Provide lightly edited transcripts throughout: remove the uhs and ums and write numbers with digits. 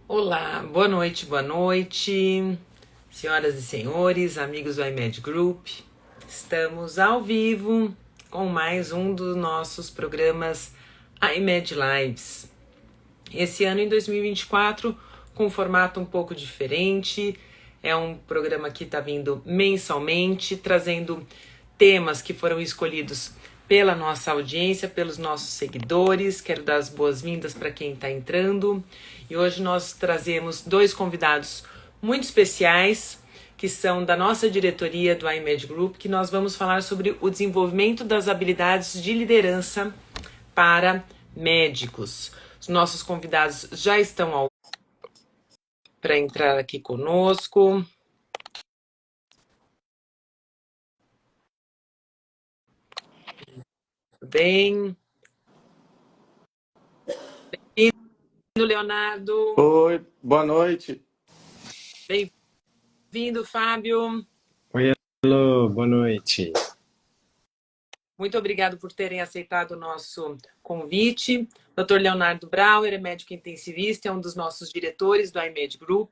Olá, boa noite, senhoras e senhores, amigos do iMed Group. Estamos ao vivo com mais um dos nossos programas iMed Lives. Esse ano, em 2024, com um formato um pouco diferente. É um programa que está vindo mensalmente, trazendo temas que foram escolhidos pela nossa audiência, pelos nossos seguidores. Quero dar as boas-vindas para quem está entrando. E hoje nós trazemos dois convidados muito especiais, que são da nossa diretoria do iMed Group, que nós vamos falar sobre o desenvolvimento das habilidades de liderança para médicos. Os nossos convidados já estão para entrar aqui conosco. Tudo bem? Bem-vindo, Leonardo. Oi, boa noite. Bem-vindo, Fábio. Oi, Elô, boa noite. Muito obrigado por terem aceitado o nosso convite. Dr. Leonardo Brauer é médico intensivista, é um dos nossos diretores do iMed Group.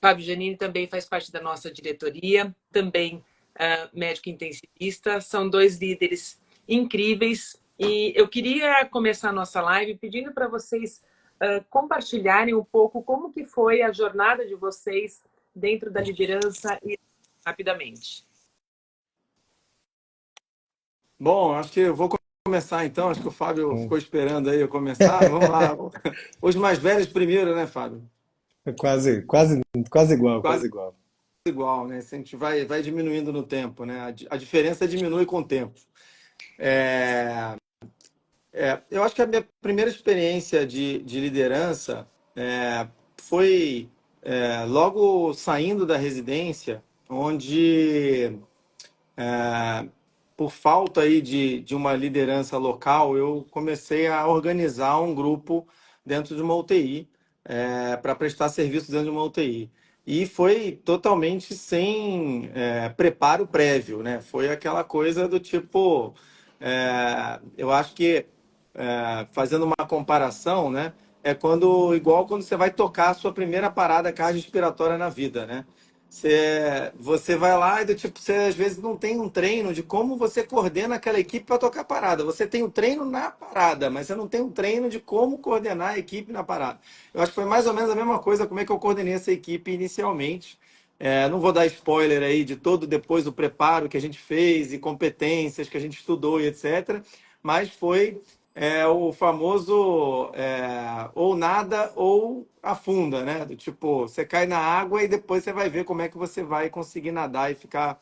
Fábio Giannini também faz parte da nossa diretoria, também médico intensivista. São dois líderes incríveis. E eu queria começar a nossa live pedindo para vocês compartilharem um pouco como que foi a jornada de vocês dentro da liderança e rapidamente. Bom, acho que eu vou começar então. Acho que o Fábio ficou esperando aí eu começar. Vamos lá. Os mais velhos primeiro, né, Fábio? Quase igual, Quase quase igual. igual, né? Se a gente vai diminuindo no tempo, né? A diferença diminui com o tempo. Eu acho que a minha primeira experiência de liderança foi logo saindo da residência, onde por falta aí de uma liderança local, eu comecei a organizar um grupo dentro de uma UTI, para prestar serviço dentro de uma UTI. E foi totalmente sem preparo prévio, né? Foi aquela coisa do tipo, eu acho que, fazendo uma comparação, né? É igual quando você vai tocar a sua primeira parada cardiorrespiratória na vida, né? Você vai lá e do tipo, você às vezes não tem um treino de como você coordena aquela equipe para tocar a parada. Você tem o treino na parada, mas você não tem um treino de como coordenar a equipe na parada. Eu acho que foi mais ou menos a mesma coisa como é que eu coordenei essa equipe inicialmente. Não vou dar spoiler aí de todo depois o preparo que a gente fez e competências que a gente estudou e etc. Mas foi o famoso ou nada ou afunda, né? Do tipo, você cai na água e depois você vai ver como é que você vai conseguir nadar e ficar,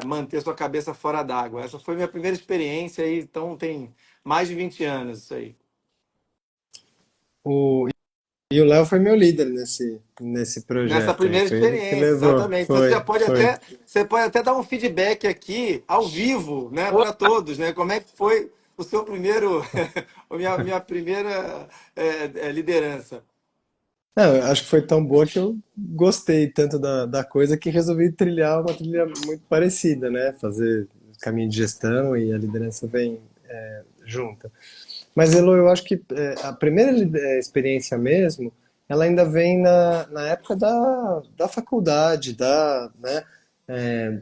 manter sua cabeça fora d'água. Essa foi minha primeira experiência aí, então tem mais de 20 anos isso aí. O, e o Léo foi meu líder nesse Nessa projeto aí. primeira Foi ele que experiência, levou. exatamente. Foi, foi. Você pode até dar um feedback aqui, ao vivo, né, para todos, né? Como é que foi o seu primeiro, minha primeira liderança? Não, eu acho que foi tão boa que eu gostei tanto da coisa que resolvi trilhar uma trilha muito parecida, né? Fazer caminho de gestão e a liderança vem junta. Mas, Elo, eu acho que a primeira experiência mesmo, ela ainda vem na época da faculdade, né,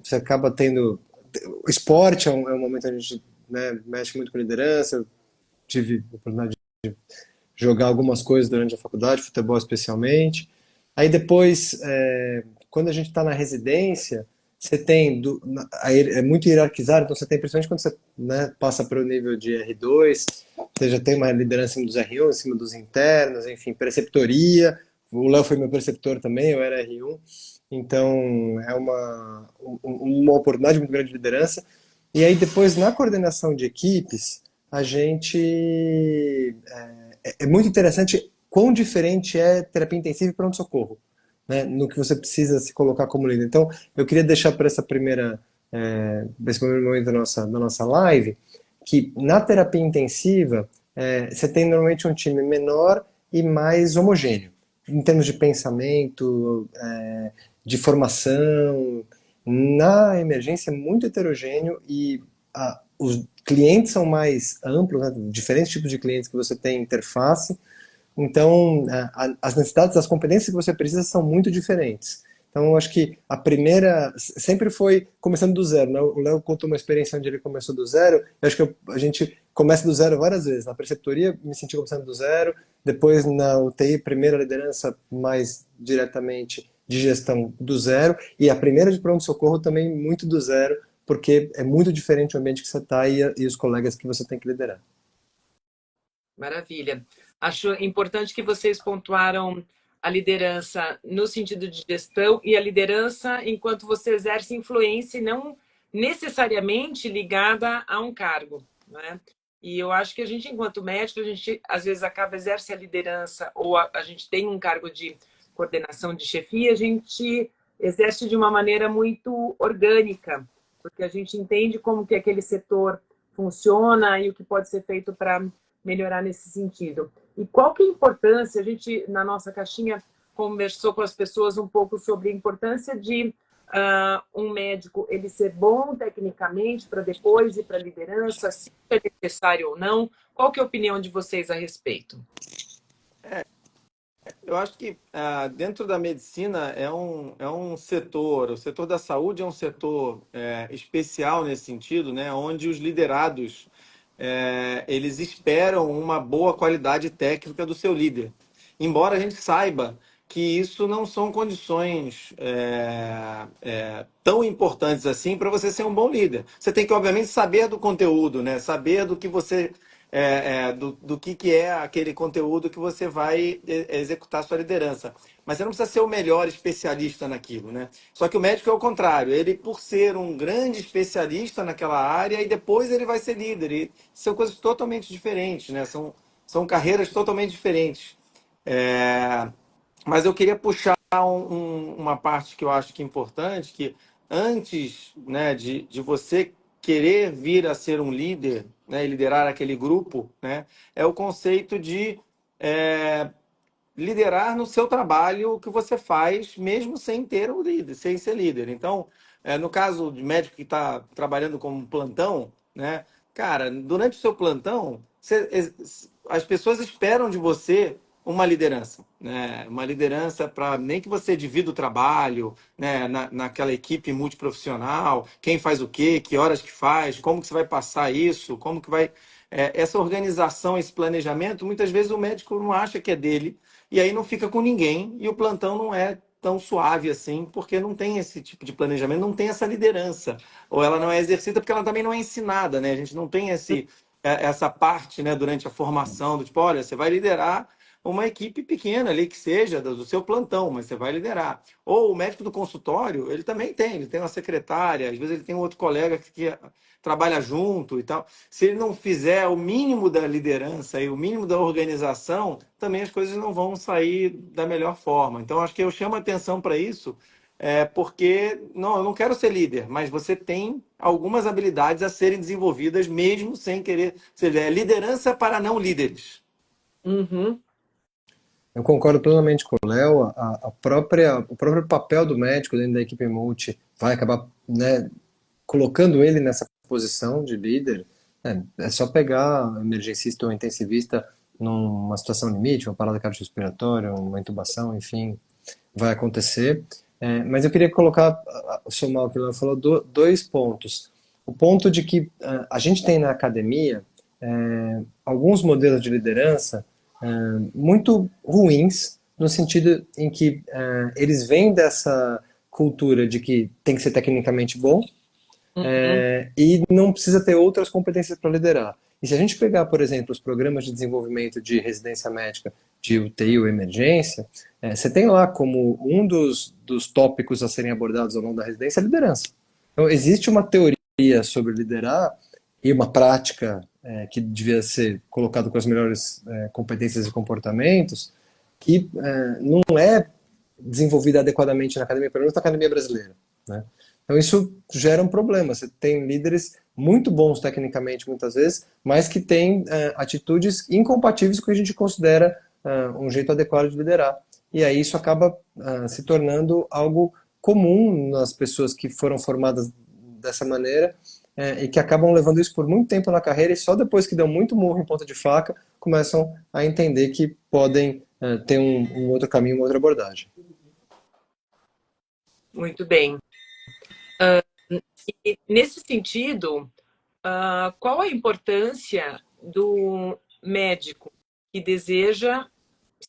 você acaba tendo... O esporte é um momento onde a gente, né, mexe muito com liderança. Eu tive a oportunidade de jogar algumas coisas durante a faculdade, futebol especialmente. Aí depois, quando a gente está na residência, você tem, é muito hierarquizado, então você tem, principalmente quando você, né, passa para o nível de R2, você já tem uma liderança em cima dos R1, em cima dos internos, enfim, preceptoria. O Léo foi meu preceptor também, eu era R1. Então, é uma oportunidade muito grande de liderança. E aí, depois, na coordenação de equipes, a gente. É muito interessante quão diferente é terapia intensiva e pronto-socorro, né, no que você precisa se colocar como líder. Então, eu queria deixar para esse primeiro momento da nossa live, que na terapia intensiva, você tem normalmente um time menor e mais homogêneo, em termos de pensamento, de formação. Na emergência é muito heterogêneo e os clientes são mais amplos, né? Diferentes tipos de clientes que você tem interface. Então, as necessidades, as competências que você precisa são muito diferentes. Então, eu acho que a primeira sempre foi começando do zero, né? O Léo contou uma experiência onde ele começou do zero. Eu acho que a gente começa do zero várias vezes. Na preceptoria, me senti começando do zero. Depois, na UTI, primeira liderança mais diretamente de gestão do zero. E a primeira de pronto-socorro também muito do zero, porque é muito diferente o ambiente que você está e os colegas que você tem que liderar. Maravilha. Acho importante que vocês pontuaram a liderança no sentido de gestão e a liderança enquanto você exerce influência e não necessariamente ligada a um cargo, né? E eu acho que a gente, enquanto médico, a gente às vezes acaba exerce a liderança ou a gente tem um cargo de coordenação de chefia, a gente exerce de uma maneira muito orgânica, porque a gente entende como que aquele setor funciona e o que pode ser feito para melhorar nesse sentido. E qual que é a importância? A gente, na nossa caixinha, conversou com as pessoas um pouco sobre a importância de um médico ele ser bom tecnicamente para depois ir para a liderança, se é necessário ou não. Qual que é a opinião de vocês a respeito? Eu acho que dentro da medicina é um setor, o setor da saúde é um setor especial nesse sentido, né, onde os liderados eles esperam uma boa qualidade técnica do seu líder. Embora a gente saiba que isso não são condições tão importantes assim para você ser um bom líder. Você tem que, obviamente, saber do conteúdo, né? Saber do que você do que é aquele conteúdo que você vai executar a sua liderança. Mas você não precisa ser o melhor especialista naquilo, né? Só que o médico é o contrário. Ele, por ser um grande especialista naquela área, e depois ele vai ser líder. E são coisas totalmente diferentes, né? São carreiras totalmente diferentes. Mas eu queria puxar uma parte que eu acho que é importante, que antes, né, de você querer vir a ser um líder, né, e liderar aquele grupo, né, é o conceito de liderar no seu trabalho o que você faz, mesmo sem ter o líder, sem ser líder. Então, no caso de médico que está trabalhando como plantão, né, cara, durante o seu plantão, as pessoas esperam de você uma liderança, né? Uma liderança para nem que você divida o trabalho, né? Naquela equipe multiprofissional, quem faz o quê, que horas que faz, como que você vai passar isso, como que vai essa organização, esse planejamento, muitas vezes o médico não acha que é dele e aí não fica com ninguém e o plantão não é tão suave assim, porque não tem esse tipo de planejamento, não tem essa liderança, ou ela não é exercida porque ela também não é ensinada, né? A gente não tem essa parte, né, durante a formação, do tipo, olha, você vai liderar uma equipe pequena ali, que seja do seu plantão, mas você vai liderar. Ou o médico do consultório, ele tem uma secretária, às vezes ele tem um outro colega que trabalha junto e tal. Se ele não fizer o mínimo da liderança e o mínimo da organização, também as coisas não vão sair da melhor forma. Então, acho que eu chamo a atenção para isso, porque não, eu não quero ser líder, mas você tem algumas habilidades a serem desenvolvidas mesmo sem querer ser liderança para não líderes. Uhum. Eu concordo plenamente com o Léo. O próprio papel do médico dentro da equipe multi vai acabar, né, colocando ele nessa posição de líder. É só pegar um emergencista ou intensivista numa situação limite, uma parada cardiorrespiratória, uma intubação, enfim, vai acontecer. Mas eu queria colocar, somar o que o Léo falou, dois pontos. O ponto de que a gente tem na academia alguns modelos de liderança muito ruins, no sentido em que eles vêm dessa cultura de que tem que ser tecnicamente bom Uhum. e não precisa ter outras competências para liderar. E se a gente pegar, por exemplo, os programas de desenvolvimento de residência médica de UTI ou emergência, você tem lá como um dos tópicos a serem abordados ao longo da residência a liderança. Então, existe uma teoria sobre liderar e uma prática que devia ser colocada com as melhores competências e comportamentos, que não é desenvolvida adequadamente na academia, pelo menos na academia brasileira, né? Então isso gera um problema. Você tem líderes muito bons tecnicamente, muitas vezes, mas que têm atitudes incompatíveis com o que a gente considera um jeito adequado de liderar. E aí isso acaba se tornando algo comum nas pessoas que foram formadas dessa maneira e que acabam levando isso por muito tempo na carreira e só depois que dão muito murro em ponta de faca começam a entender que podem ter um outro caminho, uma outra abordagem. Muito bem. E nesse sentido, qual a importância do médico que deseja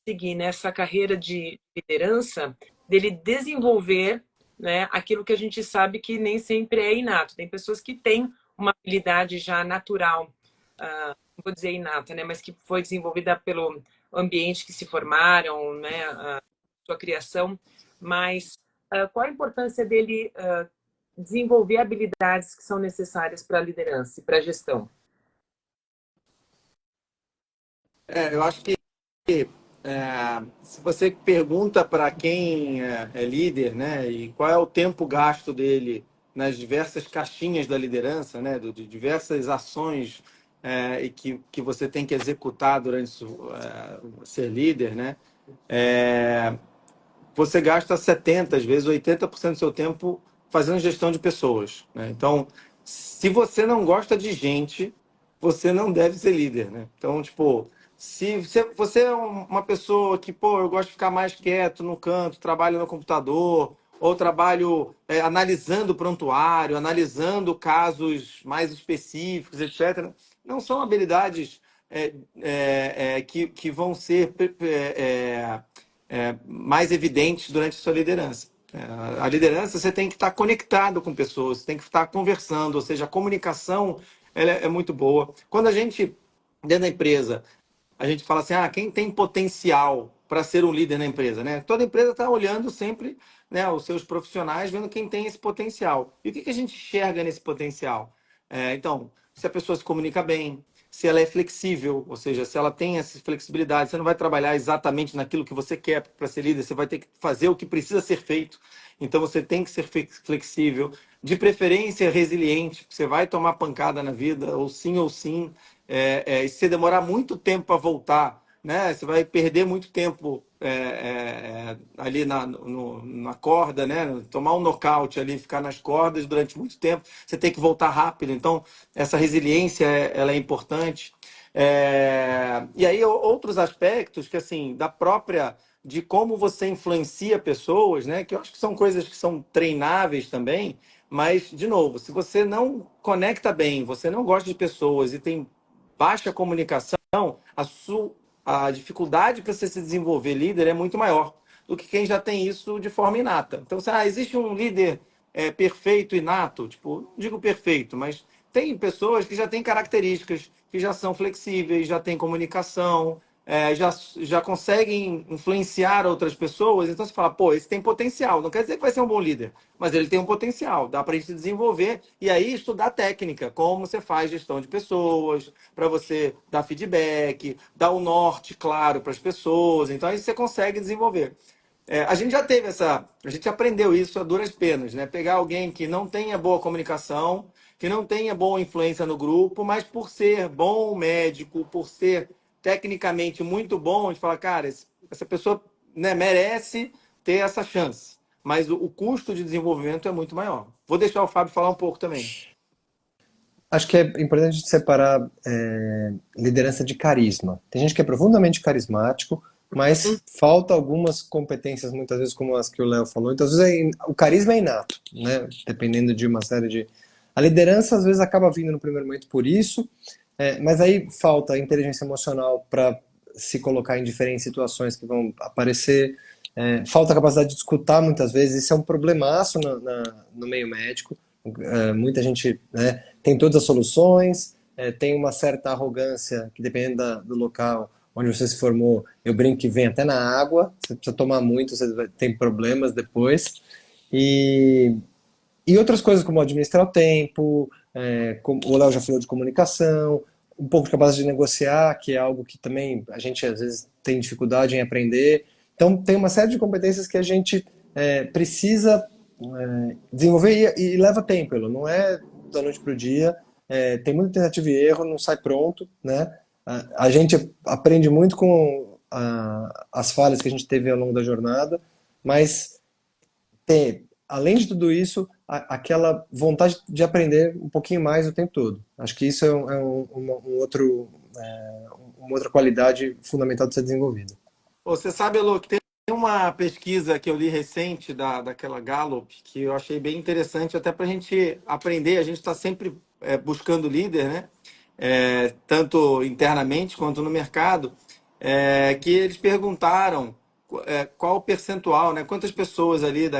seguir nessa carreira de liderança, dele desenvolver, né, aquilo que a gente sabe que nem sempre é inato. Tem pessoas que têm uma habilidade já natural, não vou dizer inata, né, mas que foi desenvolvida pelo ambiente que se formaram, né, a sua criação. Mas qual a importância dele desenvolver habilidades que são necessárias para a liderança e para a gestão? Eu acho que se você pergunta para quem é líder, né, e qual é o tempo gasto dele nas diversas caixinhas da liderança, né, de diversas ações e que você tem que executar durante ser líder, né, é, você gasta 70, às vezes 80% do seu tempo fazendo gestão de pessoas, né? Então, se você não gosta de gente, você não deve ser líder, né? Então, tipo, se você é uma pessoa que, pô, eu gosto de ficar mais quieto no canto, trabalho no computador, ou trabalho analisando prontuário, analisando casos mais específicos, etc., não são habilidades que vão ser mais evidentes durante a sua liderança. A liderança, você tem que estar conectado com pessoas, você tem que estar conversando, ou seja, a comunicação ela é muito boa. Quando a gente, dentro da empresa, a gente fala assim, quem tem potencial para ser um líder na empresa, né? Toda empresa está olhando sempre, né, os seus profissionais, vendo quem tem esse potencial. E o que a gente enxerga nesse potencial? Então, se a pessoa se comunica bem, se ela é flexível, ou seja, se ela tem essa flexibilidade, você não vai trabalhar exatamente naquilo que você quer para ser líder, você vai ter que fazer o que precisa ser feito. Então, você tem que ser flexível, de preferência resiliente, você vai tomar pancada na vida, ou sim, e se você demorar muito tempo para voltar, né, você vai perder muito tempo ali na corda, né, tomar um nocaute ali, ficar nas cordas durante muito tempo, você tem que voltar rápido. Então, essa resiliência ela é importante. E aí, outros aspectos que, assim, da própria de como você influencia pessoas, né, que eu acho que são coisas que são treináveis também, mas, de novo, se você não conecta bem, você não gosta de pessoas e tem baixa comunicação, a dificuldade para você se desenvolver líder é muito maior do que quem já tem isso de forma inata. Então, existe um líder perfeito, inato? Tipo, não digo perfeito, mas tem pessoas que já têm características, que já são flexíveis, já têm comunicação, já conseguem influenciar outras pessoas. Então você fala, pô, esse tem potencial. Não quer dizer que vai ser um bom líder, mas ele tem um potencial. Dá para a gente desenvolver e aí estudar técnica, como você faz gestão de pessoas, para você dar feedback, dar o norte claro para as pessoas. Então aí você consegue desenvolver. A gente já teve a gente aprendeu isso a duras penas, né? Pegar alguém que não tenha boa comunicação, que não tenha boa influência no grupo, mas por ser bom médico, por ser tecnicamente muito bom, a gente fala, cara, essa pessoa, né, merece ter essa chance. Mas o custo de desenvolvimento é muito maior. Vou deixar o Fábio falar um pouco também. Acho que é importante separar liderança de carisma. Tem gente que é profundamente carismático, mas falta algumas competências, muitas vezes, como as que o Léo falou. Então, às vezes, o carisma é inato, né? Dependendo de uma série de... A liderança, às vezes, acaba vindo no primeiro momento por isso, mas aí falta inteligência emocional para se colocar em diferentes situações que vão aparecer. Falta a capacidade de escutar, muitas vezes. Isso é um problemaço no meio médico. Muita gente, né, tem todas as soluções, tem uma certa arrogância que, dependendo do local onde você se formou, eu brinco que vem até na água, você precisa tomar muito, você tem problemas depois. E, e outras coisas como administrar o tempo, como o Léo já falou de comunicação, um pouco de capacidade de negociar, que é algo que também a gente às vezes tem dificuldade em aprender. Então tem uma série de competências que a gente precisa desenvolver e leva tempo, não é da noite para o dia, tem muita tentativa e erro, não sai pronto, né? A gente aprende muito com as falhas que a gente teve ao longo da jornada, mas além de tudo isso, aquela vontade de aprender um pouquinho mais o tempo todo. Acho que isso uma outra qualidade fundamental de ser desenvolvida. Você sabe, Elô, que tem uma pesquisa que eu li recente daquela Gallup, que eu achei bem interessante, até para a gente aprender. A gente está sempre buscando líder, né? Tanto internamente quanto no mercado, que eles perguntaram qual o percentual, né? Quantas pessoas ali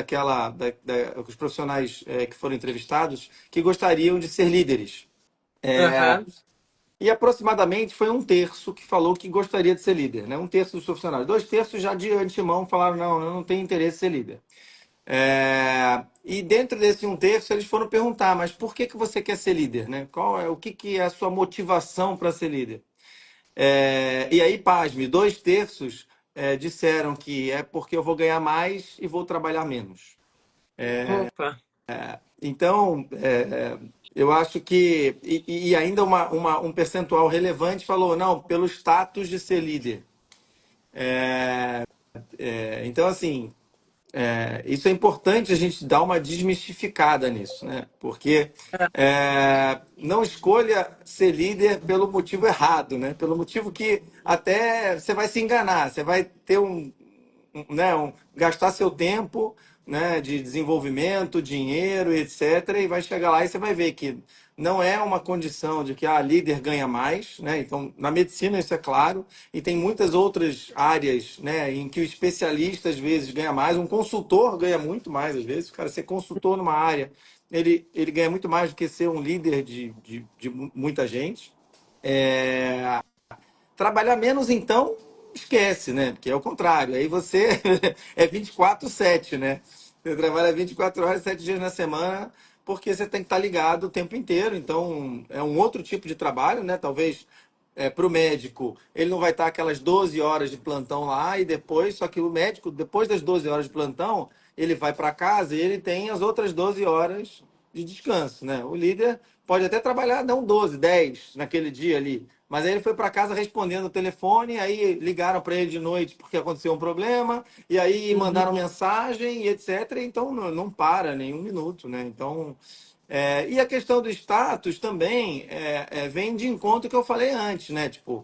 os profissionais que foram entrevistados que gostariam de ser líderes. Aham. E aproximadamente foi um terço que falou que gostaria de ser líder, né? Um terço dos profissionais. Dois terços já de antemão falaram, não, eu não tenho interesse em ser líder. E dentro desse um terço eles foram perguntar, mas por que você quer ser líder, né? O que é a sua motivação para ser líder? E aí, pasme, dois terços disseram que é porque eu vou ganhar mais e vou trabalhar menos. Opa. Então, eu acho que. E ainda um percentual relevante falou, não, pelo status de ser líder. Então, assim, isso é importante a gente dar uma desmistificada nisso, né? Porque não escolha ser líder pelo motivo errado, né? Pelo motivo que até você vai se enganar, você vai ter gastar seu tempo, né, de desenvolvimento, dinheiro, etc. E vai chegar lá e você vai ver que não é uma condição de que a líder ganha mais, né? Então, na medicina isso é claro, e tem muitas outras áreas, né, em que o especialista às vezes ganha mais, um consultor ganha muito mais às vezes, o cara ser consultor numa área, ele ganha muito mais do que ser um líder de muita gente. Trabalhar menos, então, esquece, né? Porque é o contrário. Aí você é 24/7, né? Você trabalha 24 horas, 7 dias na semana, porque você tem que estar ligado o tempo inteiro. Então, é um outro tipo de trabalho, né? Talvez para o médico, ele não vai estar aquelas 12 horas de plantão lá e depois, só que o médico, depois das 12 horas de plantão, ele vai para casa e ele tem as outras 12 horas de descanso, né? O líder pode até trabalhar, não 12, 10 naquele dia ali, mas aí ele foi para casa respondendo o telefone, aí ligaram para ele de noite porque aconteceu um problema, e aí mandaram Uhum. mensagem e etc. Então não para nem um minuto, né? Então, e a questão do status também vem de encontro que eu falei antes, né? Tipo,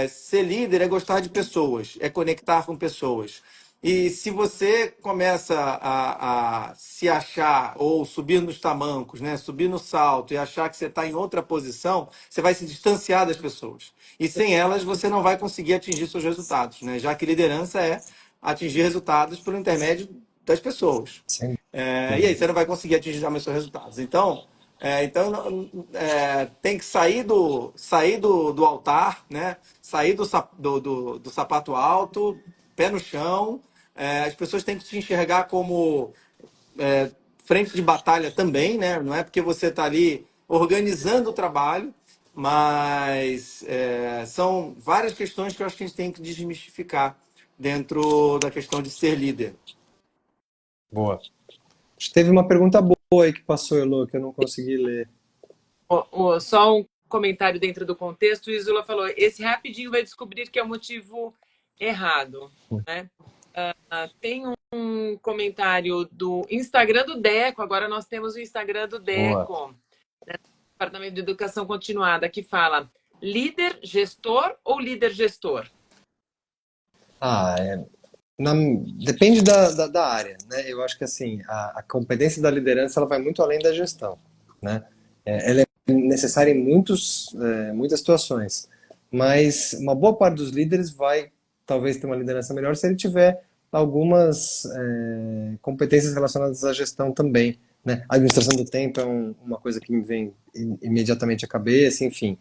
ser líder é gostar de pessoas, é conectar com pessoas. E se você começa a se achar ou subir nos tamancos, né? Subir no salto e achar que você está em outra posição, você vai se distanciar das pessoas. E sem elas você não vai conseguir atingir seus resultados, né? Já que liderança é atingir resultados por intermédio das pessoas. Sem E aí dúvida. você não vai conseguir atingir jamais seus resultados. Então, tem que sair do altar, né? Sair do sapato alto, pé no chão. As pessoas têm que te enxergar como frente de batalha também, né? Não é porque você está ali organizando o trabalho, mas são várias questões que eu acho que a gente tem que desmistificar dentro da questão de ser líder. Boa. Acho que teve uma pergunta boa aí que passou, Elo, que eu não consegui ler. Só um comentário dentro do contexto, o Isula falou, esse rapidinho vai descobrir que é o motivo errado, né? Tem um comentário do Instagram do Deco, agora nós temos o Instagram do Boa. Deco, né? Departamento de Educação Continuada, que fala líder gestor ou líder gestor? Ah, depende da área, né? Eu acho que assim, a competência da liderança ela vai muito além da gestão, né? Ela é necessária em muitas situações, mas uma boa parte dos líderes vai talvez ter uma liderança melhor se ele tiver algumas competências relacionadas à gestão também, né? A administração do tempo é uma coisa que me vem imediatamente à cabeça, enfim.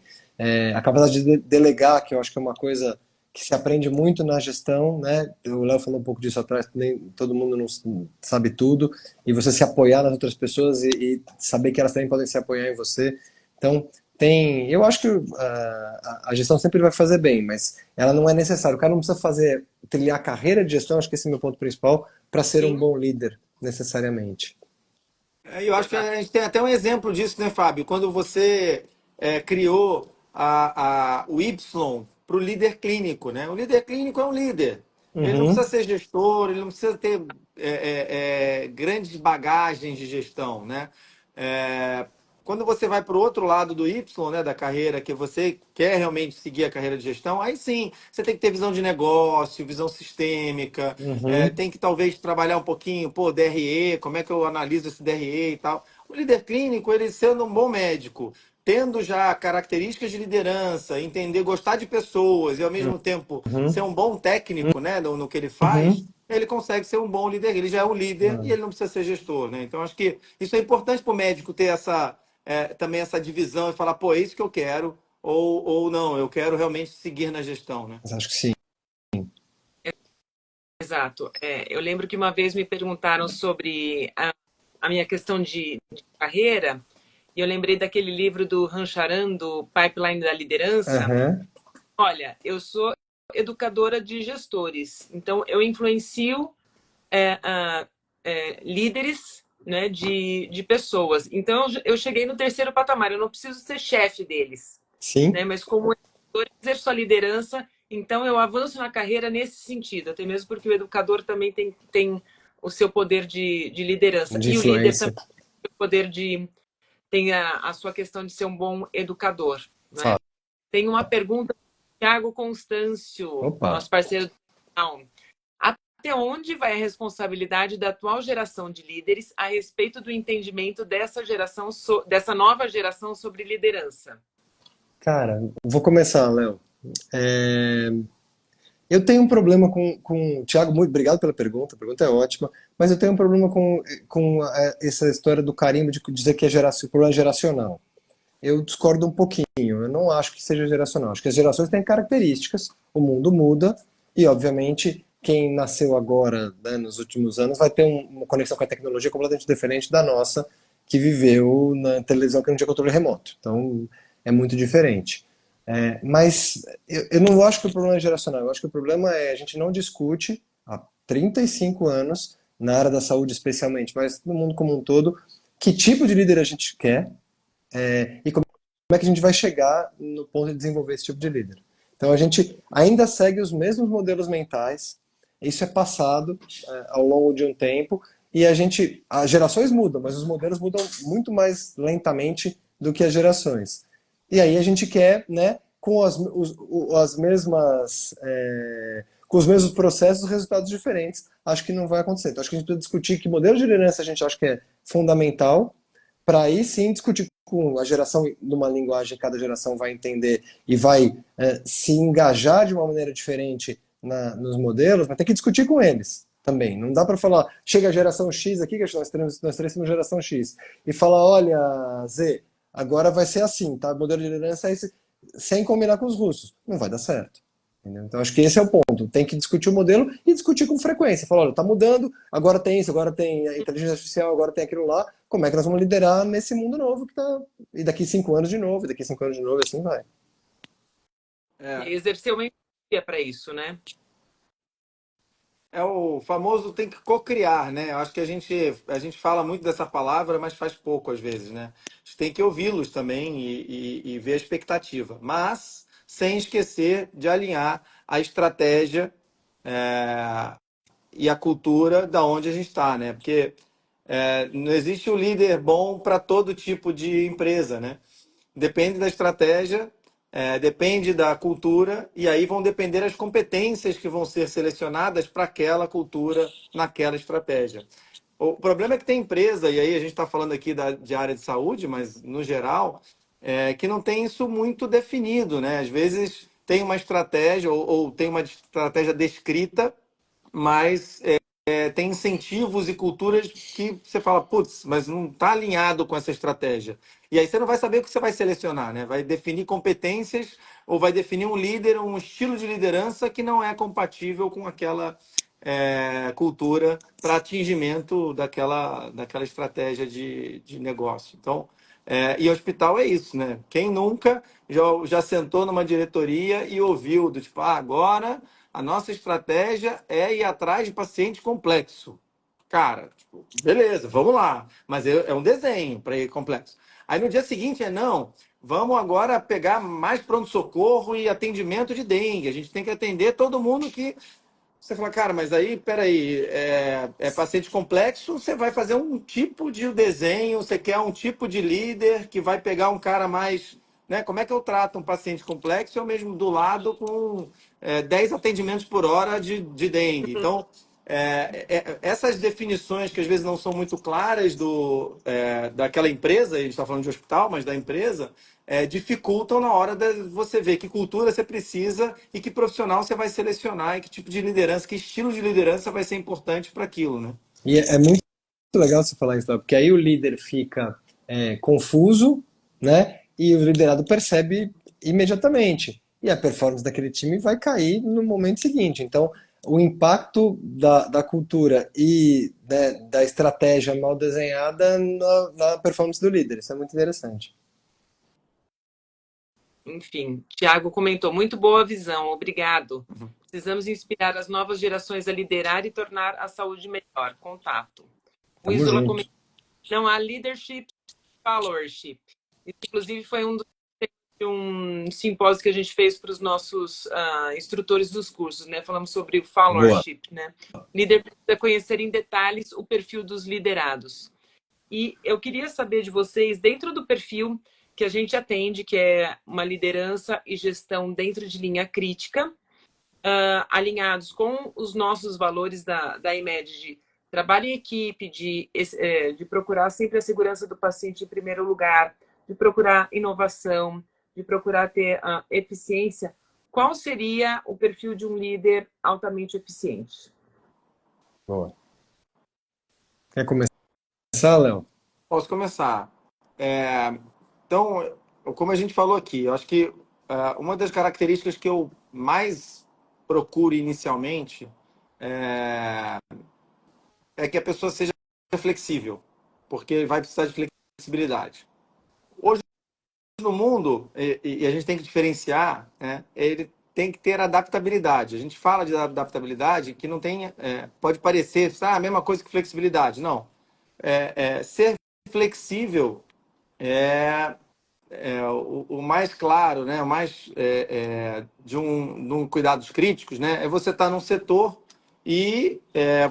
A capacidade de delegar, que eu acho que é uma coisa que se aprende muito na gestão, né? O Léo falou um pouco disso atrás, nem todo mundo não sabe tudo, e você se apoiar nas outras pessoas e saber que elas também podem se apoiar em você. Então, eu acho que a gestão sempre vai fazer bem, mas ela não é necessária. O cara não precisa trilhar a carreira de gestão, acho que esse é o meu ponto principal, para ser um Sim, bom líder, necessariamente. Eu acho que exato. a gente tem até um exemplo disso, né, Fábio? Quando você criou o Y para o líder clínico, né? O líder clínico é um líder. Ele não precisa Uhum. ser gestor, ele não precisa ter grandes bagagens de gestão, né? É, quando você vai para o outro lado do Y, né, da carreira, que você quer realmente seguir a carreira de gestão, aí sim, você tem que ter visão de negócio, visão sistêmica, Uhum. tem que talvez trabalhar um pouquinho, pô, DRE, como é que eu analiso esse DRE e tal. O líder clínico, ele sendo um bom médico, tendo já características de liderança, entender, gostar de pessoas e ao mesmo tempo ser Uhum. um bom técnico, né, no que ele faz, Uhum. ele consegue ser um bom líder. Ele já é um líder e ele não precisa ser gestor, né? Então acho que isso é importante para o médico ter também essa divisão e falar, pô, é isso que eu quero, ou não, eu quero realmente seguir na gestão, né? Mas acho que sim. Exato. Eu lembro que uma vez me perguntaram sobre a minha questão de carreira, e eu lembrei daquele livro do Rancharan, do Pipeline da Liderança. Aham. Olha, eu sou educadora de gestores, então eu influencio líderes, né, de pessoas. Então eu cheguei no terceiro patamar, eu não preciso ser chefe deles, né, Sim. mas como educador, exerço a liderança, então eu avanço na carreira nesse sentido, até mesmo porque o educador também tem o seu poder de liderança, De e o líder influência. também tem o poder tem a sua questão de ser um bom educador, né? Fala. Tem uma pergunta do Thiago Constâncio, Opa. nosso parceiro do canal. Até onde vai a responsabilidade da atual geração de líderes a respeito do entendimento dessa nova geração sobre liderança? Cara, vou começar, Léo. Eu tenho um problema Tiago, muito obrigado pela pergunta, a pergunta é ótima, mas eu tenho um problema com essa história do carimbo de dizer que o problema é geracional. Eu discordo um pouquinho, eu não acho que seja geracional. Acho que as gerações têm características, o mundo muda, e obviamente quem nasceu agora, né, nos últimos anos, vai ter uma conexão com a tecnologia completamente diferente da nossa, que viveu na televisão que não tinha controle remoto. Então é muito diferente. Mas eu não acho que o problema é geracional, eu acho que o problema é a gente não discute há 35 anos, na área da saúde especialmente, mas no mundo como um todo, que tipo de líder a gente quer, e como é que a gente vai chegar no ponto de desenvolver esse tipo de líder. Então a gente ainda segue os mesmos modelos mentais, isso é passado ao longo de um tempo, e as gerações mudam, mas os modelos mudam muito mais lentamente do que as gerações. E aí a gente quer, né, as mesmas, com os mesmos processos, resultados diferentes. Acho que não vai acontecer. Então acho que a gente precisa discutir que modelo de liderança a gente acha que é fundamental, para aí sim discutir com a geração, numa linguagem que cada geração vai entender e vai se engajar de uma maneira diferente nos modelos, mas tem que discutir com eles também. Não dá para falar, chega a geração X aqui, que nós três somos geração X, e fala, olha, Z, agora vai ser assim, tá? O modelo de liderança é esse, sem combinar com os russos. Não vai dar certo. Entendeu? Então acho que esse é o ponto. Tem que discutir o modelo e discutir com frequência. Falar, olha, tá mudando, agora tem isso, agora tem a inteligência artificial, agora tem aquilo lá. Como é que nós vamos liderar nesse mundo novo que tá. E daqui 5 anos de novo, e daqui 5 anos de novo, e assim vai. É, E exercer uma empatia para isso, né? é o famoso tem que cocriar, né? Eu acho que a gente fala muito dessa palavra, mas faz pouco às vezes, né? A gente tem que ouvi-los também e ver a expectativa. Mas sem esquecer de alinhar a estratégia e a cultura da onde a gente está, né? Porque não existe um líder bom para todo tipo de empresa, né? Depende da estratégia, depende da cultura, e aí vão depender as competências que vão ser selecionadas para aquela cultura, naquela estratégia. O problema é que tem empresa, e aí a gente está falando aqui de área de saúde, mas no geral, que não tem isso muito definido, né? Às vezes tem uma estratégia ou tem uma estratégia descrita, mas tem incentivos e culturas que você fala, putz, mas não está alinhado com essa estratégia. E aí você não vai saber o que você vai selecionar, né? Vai definir competências ou vai definir um líder, um estilo de liderança que não é compatível com aquela cultura para atingimento daquela estratégia de negócio. Então, e hospital é isso, né? Quem nunca já sentou numa diretoria e ouviu do tipo, agora a nossa estratégia é ir atrás de paciente complexo. Cara, tipo, beleza, vamos lá. Mas é um desenho para ir complexo. Aí no dia seguinte não, vamos agora pegar mais pronto-socorro e atendimento de dengue. A gente tem que atender todo mundo que. Você fala, cara, mas aí, peraí, é paciente complexo, você vai fazer um tipo de desenho, você quer um tipo de líder que vai pegar um cara mais, né? Como é que eu trato um paciente complexo e eu mesmo do lado com 10 atendimentos por hora de dengue? Então, essas definições que às vezes não são muito claras daquela empresa, a gente está falando de hospital, mas da empresa, dificultam na hora de você ver que cultura você precisa e que profissional você vai selecionar e que tipo de liderança, que estilo de liderança vai ser importante para aquilo, né? E é muito legal você falar isso, porque aí o líder fica confuso, né? E o liderado percebe imediatamente. E a performance daquele time vai cair no momento seguinte. Então, o impacto da cultura e, né, da estratégia mal desenhada na performance do líder. Isso é muito interessante. Enfim, Tiago comentou, muito boa visão, obrigado. Precisamos inspirar as novas gerações a liderar e tornar a saúde melhor. Contato. O Tamo Isola junto. comentou, não há leadership, followership. Isso, inclusive, foi um simpósio que a gente fez para os nossos instrutores dos cursos, né? Falamos sobre o Boa. followership, né? Líder precisa conhecer em detalhes o perfil dos liderados. E eu queria saber de vocês, dentro do perfil que a gente atende, que é uma liderança e gestão dentro de linha crítica, alinhados com os nossos valores da IMED de trabalho em equipe, de procurar sempre a segurança do paciente em primeiro lugar, de procurar inovação, de procurar ter eficiência. Qual seria o perfil de um líder altamente eficiente? Boa. Quer começar, Léo? Posso começar. Então, como a gente falou aqui, eu acho que uma das características que eu mais procuro inicialmente é que a pessoa seja flexível, porque vai precisar de flexibilidade. Hoje no mundo, e a gente tem que diferenciar, né, ele tem que ter adaptabilidade. A gente fala de adaptabilidade que não tem, pode parecer a mesma coisa que flexibilidade. Não. Ser flexível o mais claro, né, o mais de um cuidados críticos, né, é você estar num setor e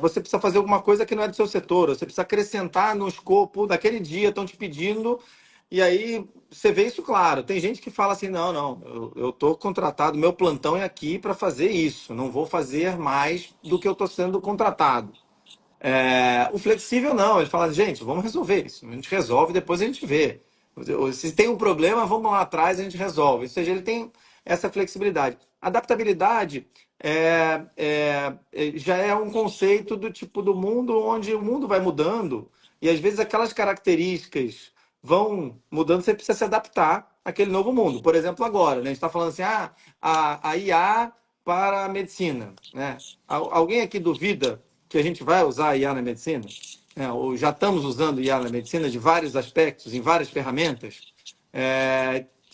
você precisa fazer alguma coisa que não é do seu setor, você precisa acrescentar no escopo daquele dia, estão te pedindo, e aí você vê isso claro. Tem gente que fala assim, não, não, eu estou contratado, meu plantão é aqui para fazer isso, não vou fazer mais do que eu estou sendo contratado. O flexível não, ele fala, gente, vamos resolver isso. A gente resolve, depois a gente vê. Se tem um problema, vamos lá atrás, a gente resolve. Ou seja, ele tem essa flexibilidade. Adaptabilidade já é um conceito do tipo do mundo onde o mundo vai mudando e às vezes aquelas características vão mudando, você precisa se adaptar àquele novo mundo. Por exemplo, agora, né, a gente está falando assim, a IA para a medicina. Né? Alguém aqui duvida que a gente vai usar a IA na medicina? Ou já estamos usando IA na medicina de vários aspectos, em várias ferramentas?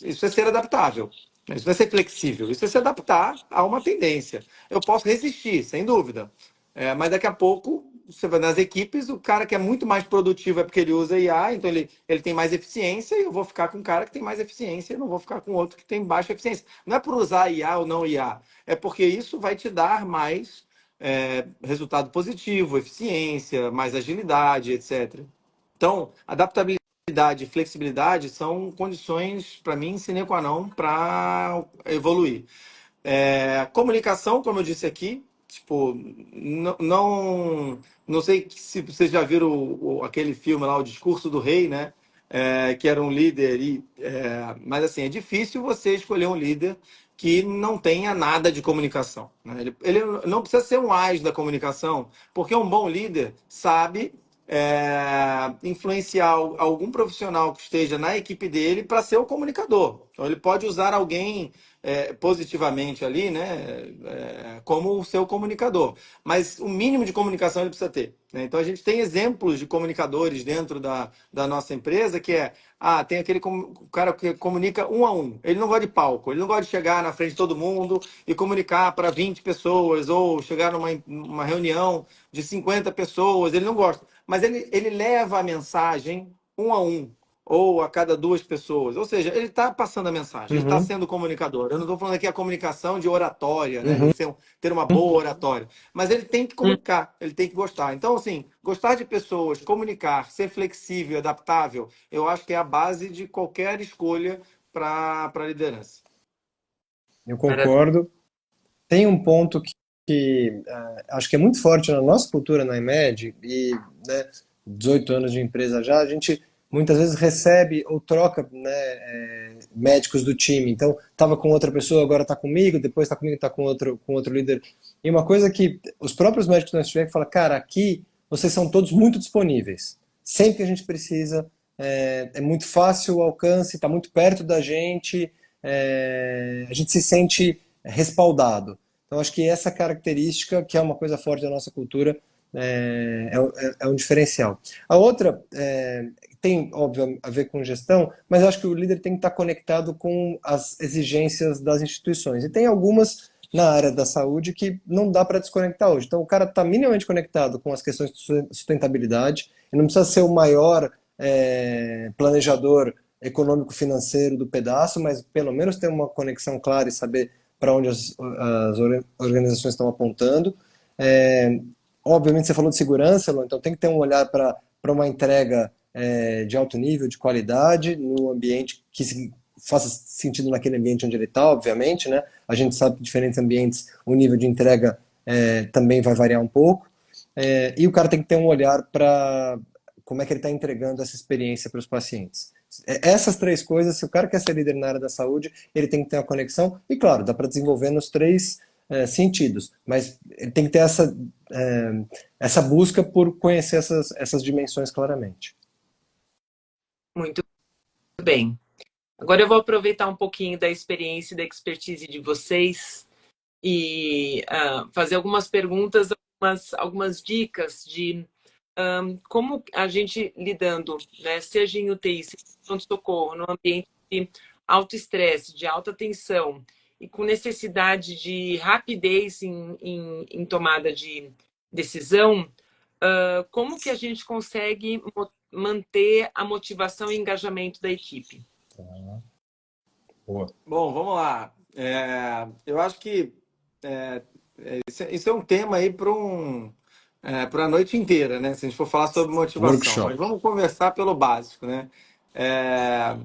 Isso é ser adaptável. Isso vai ser flexível. Isso é se adaptar a uma tendência. Eu posso resistir, sem dúvida. Mas daqui a pouco, você vai nas equipes, o cara que é muito mais produtivo é porque ele usa IA, então ele tem mais eficiência, e eu vou ficar com um cara que tem mais eficiência, e não vou ficar com outro que tem baixa eficiência. Não é por usar IA ou não IA, é porque isso vai te dar mais resultado positivo, eficiência, mais agilidade, etc. Então, adaptabilidade e flexibilidade são condições, para mim, sine qua non para evoluir. Comunicação, como eu disse aqui, tipo, não sei se vocês já viram aquele filme lá, O Discurso do Rei, né? Que era um líder, mas assim, é difícil você escolher um líder que não tenha nada de comunicação. Né? Ele não precisa ser um ás da comunicação, porque um bom líder sabe influenciar algum profissional que esteja na equipe dele para ser o comunicador. Então, ele pode usar alguém positivamente ali, né, como o seu comunicador. Mas o mínimo de comunicação ele precisa ter. Né? Então, a gente tem exemplos de comunicadores dentro da nossa empresa que tem aquele cara que comunica um a um. Ele não gosta de palco, ele não gosta de chegar na frente de todo mundo e comunicar para 20 pessoas ou chegar numa reunião de 50 pessoas, ele não gosta. Mas ele leva a mensagem um a um. ou a cada 2 pessoas. Ou seja, ele está passando a mensagem, ele está Uhum, sendo comunicador. Eu não estou falando aqui a comunicação de oratória, né? uhum. De ter uma boa oratória. Mas ele tem que comunicar, ele tem que gostar. Então, assim, gostar de pessoas, comunicar, ser flexível, adaptável, eu acho que é a base de qualquer escolha para a liderança. Eu Maravilha. concordo. Tem um ponto acho que é muito forte na nossa cultura na IMED, e né, 18 anos de empresa já, a gente muitas vezes recebe ou troca, né, médicos do time. Então, estava com outra pessoa, agora está comigo, depois está comigo, está com outro líder. E uma coisa que os próprios médicos do nós tivemos falam, cara, aqui vocês são todos muito disponíveis. Sempre que a gente precisa, é muito fácil o alcance, está muito perto da gente, a gente se sente respaldado. Então, acho que essa característica, que é uma coisa forte da nossa cultura, é um diferencial. A outra tem, óbvio, a ver com gestão, mas acho que o líder tem que estar conectado com as exigências das instituições. E tem algumas na área da saúde que não dá para desconectar hoje. Então, o cara está minimamente conectado com as questões de sustentabilidade, e não precisa ser o maior planejador econômico-financeiro do pedaço, mas pelo menos ter uma conexão clara e saber para onde as organizações estão apontando. É, obviamente, você falou de segurança, Lu, então tem que ter um olhar para uma entrega de alto nível, de qualidade, no ambiente que faça sentido naquele ambiente onde ele está, obviamente, né? A gente sabe que em diferentes ambientes o nível de entrega também vai variar um pouco. E o cara tem que ter um olhar para como é que ele está entregando essa experiência para os pacientes. Essas três coisas, se o cara quer ser líder na área da saúde, ele tem que ter uma conexão, e claro, dá para desenvolver nos três sentidos, mas ele tem que ter essa busca por conhecer essas dimensões claramente. Muito bem. Agora eu vou aproveitar um pouquinho da experiência e da expertise de vocês e fazer algumas perguntas, algumas dicas de como a gente lidando, né, seja em UTI, seja em pronto-socorro, num ambiente de alto estresse, de alta tensão e com necessidade de rapidez em tomada de decisão, como que a gente consegue manter a motivação e engajamento da equipe? Boa. Bom, vamos lá. Eu acho que isso é um tema aí para a noite inteira, né? Se a gente for falar sobre motivação. Mas Workshop. vamos conversar pelo básico, né? É,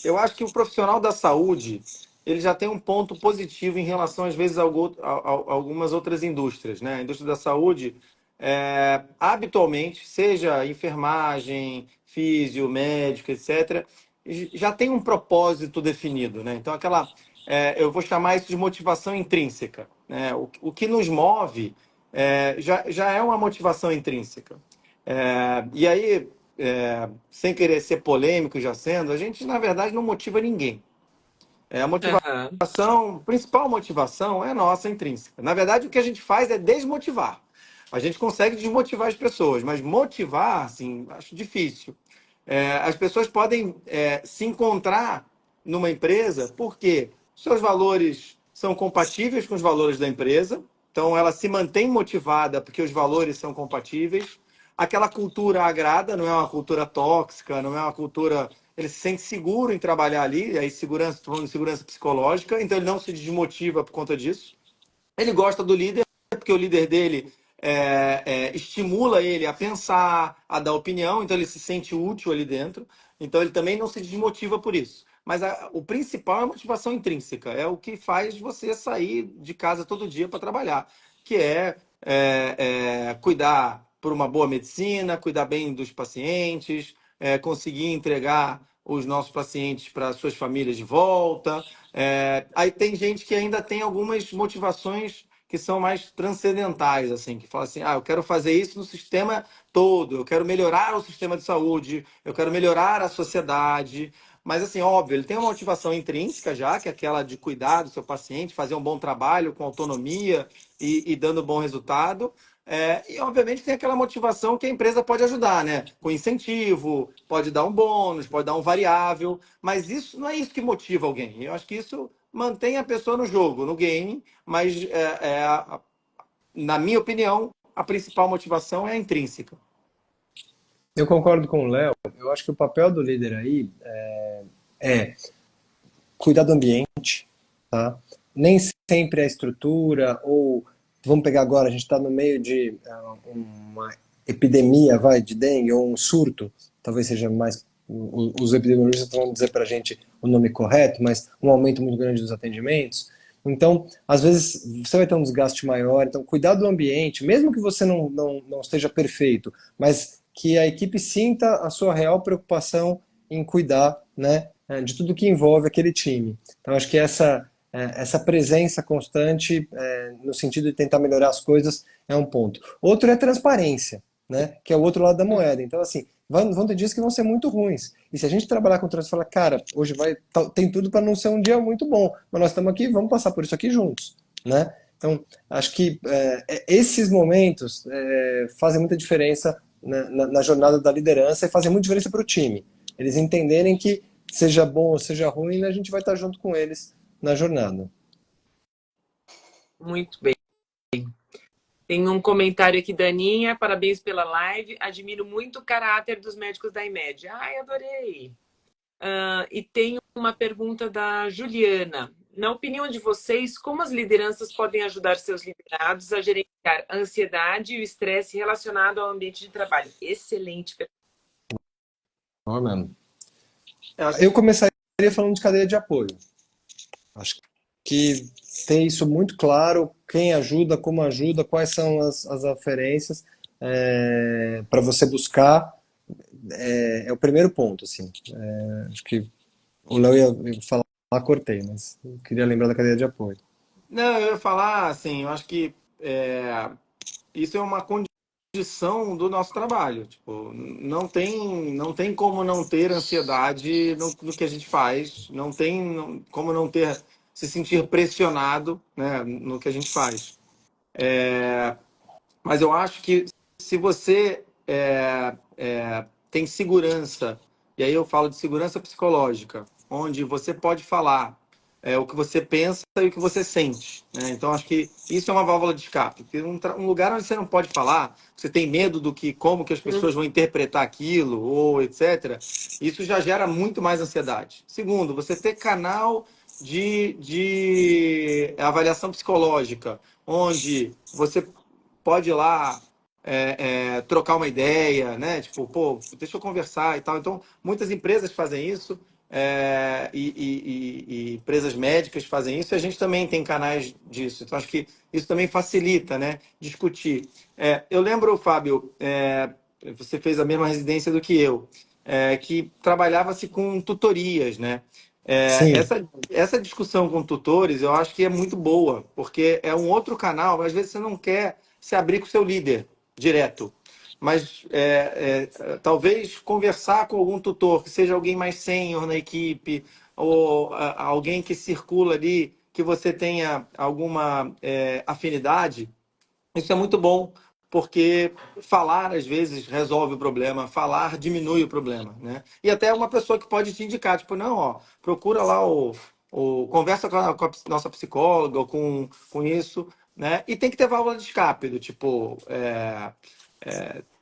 eu acho que o profissional da saúde ele já tem um ponto positivo em relação, às vezes, a algumas outras indústrias, né? A indústria da saúde, habitualmente, seja enfermagem, físio, médico, etc., já tem um propósito definido, né? Então, eu vou chamar isso de motivação intrínseca, né? O que nos move já é uma motivação intrínseca. E aí, sem querer ser polêmico já sendo, a gente, na verdade, não motiva ninguém. A Aham. motivação, principal motivação é nossa intrínseca. Na verdade, o que a gente faz é desmotivar. A gente consegue desmotivar as pessoas, mas motivar, assim, acho difícil. As pessoas podem se encontrar numa empresa porque seus valores são compatíveis com os valores da empresa, então ela se mantém motivada porque os valores são compatíveis. Aquela cultura agrada, não é uma cultura tóxica, não é uma cultura. Ele se sente seguro em trabalhar ali, e aí segurança, estou falando de segurança psicológica, então ele não se desmotiva por conta disso. Ele gosta do líder, porque o líder dele estimula ele a pensar, a dar opinião, então ele se sente útil ali dentro. Então ele também não se desmotiva por isso. Mas o principal é a motivação intrínseca, é o que faz você sair de casa todo dia para trabalhar, que cuidar por uma boa medicina, cuidar bem dos pacientes, conseguir entregar os nossos pacientes para suas famílias de volta. Aí tem gente que ainda tem algumas motivações que são mais transcendentais, assim, que fala assim, eu quero fazer isso no sistema todo, eu quero melhorar o sistema de saúde, eu quero melhorar a sociedade. Mas, assim, óbvio, ele tem uma motivação intrínseca já, que é aquela de cuidar do seu paciente, fazer um bom trabalho com autonomia e dando bom resultado. E, obviamente, tem aquela motivação que a empresa pode ajudar, né? Com incentivo, pode dar um bônus, pode dar um variável, mas isso não é isso que motiva alguém. Eu acho que isso mantém a pessoa no jogo, no game, mas, na minha opinião, a principal motivação é a intrínseca. Eu concordo com o Léo. Eu acho que o papel do líder aí é cuidar do ambiente, tá? Nem sempre a estrutura, ou vamos pegar agora, a gente está no meio de uma epidemia, vai, de dengue, ou um surto, talvez seja mais, os epidemiologistas vão dizer para a gente o nome correto, mas um aumento muito grande dos atendimentos. Então, às vezes, você vai ter um desgaste maior, então cuidar do ambiente, mesmo que você não esteja perfeito, mas que a equipe sinta a sua real preocupação em cuidar, né, de tudo que envolve aquele time. Então, acho que essa presença constante, no sentido de tentar melhorar as coisas, é um ponto. Outro é transparência, né, que é o outro lado da moeda. Então, assim, vão ter dias que vão ser muito ruins. E se a gente trabalhar com transparência, falar, cara, hoje tem tudo para não ser um dia muito bom, mas nós estamos aqui, vamos passar por isso aqui juntos, né? Então, acho que esses momentos fazem muita diferença na jornada da liderança e fazem muita diferença para o time. Eles entenderem que, seja bom ou seja ruim, a gente vai estar junto com eles na jornada. Muito bem. Tem um comentário aqui, Daninha, parabéns pela live. Admiro muito o caráter dos médicos da IMED. Ai, adorei. E tem uma pergunta da Juliana. Na opinião de vocês, como as lideranças podem ajudar seus liderados a gerenciar a ansiedade e o estresse relacionado ao ambiente de trabalho? Excelente pergunta. Oh, mano. Eu começaria falando de cadeia de apoio. Acho que ter isso muito claro, quem ajuda, como ajuda, quais são as aferências para você buscar, é o primeiro ponto, assim. Acho que o Léo ia falar, cortei, mas eu queria lembrar da cadeia de apoio. Não, eu ia falar assim, eu acho que isso é uma condição do nosso trabalho. Tipo, não tem como não ter ansiedade no que a gente faz, não tem como não ter se sentir pressionado, né, no que a gente faz. Mas eu acho que se você tem segurança, e aí eu falo de segurança psicológica, onde você pode falar o que você pensa e o que você sente, né? Então acho que isso é uma válvula de escape. Porque um lugar onde você não pode falar, você tem medo do que, como que as pessoas vão interpretar aquilo, ou etc., isso já gera muito mais ansiedade. Segundo, você ter canal de avaliação psicológica, onde você pode ir lá trocar uma ideia, né? Tipo, pô, deixa eu conversar e tal. Então, muitas empresas fazem isso, e empresas médicas fazem isso, e a gente também tem canais disso. Então, acho que isso também facilita, né? Discutir. Eu lembro, Fábio, você fez a mesma residência do que eu, que trabalhava-se com tutorias, né? Sim. Essa discussão com tutores eu acho que é muito boa, porque é um outro canal, às vezes você não quer se abrir com o seu líder direto, mas talvez conversar com algum tutor, que seja alguém mais sênior na equipe, ou alguém que circula ali, que você tenha alguma afinidade, isso é muito bom, porque falar às vezes resolve o problema, falar diminui o problema, né? E até uma pessoa que pode te indicar, tipo, não, ó, procura lá conversa com a nossa psicóloga, ou com isso, né? E tem que ter válvula de escape, do tipo,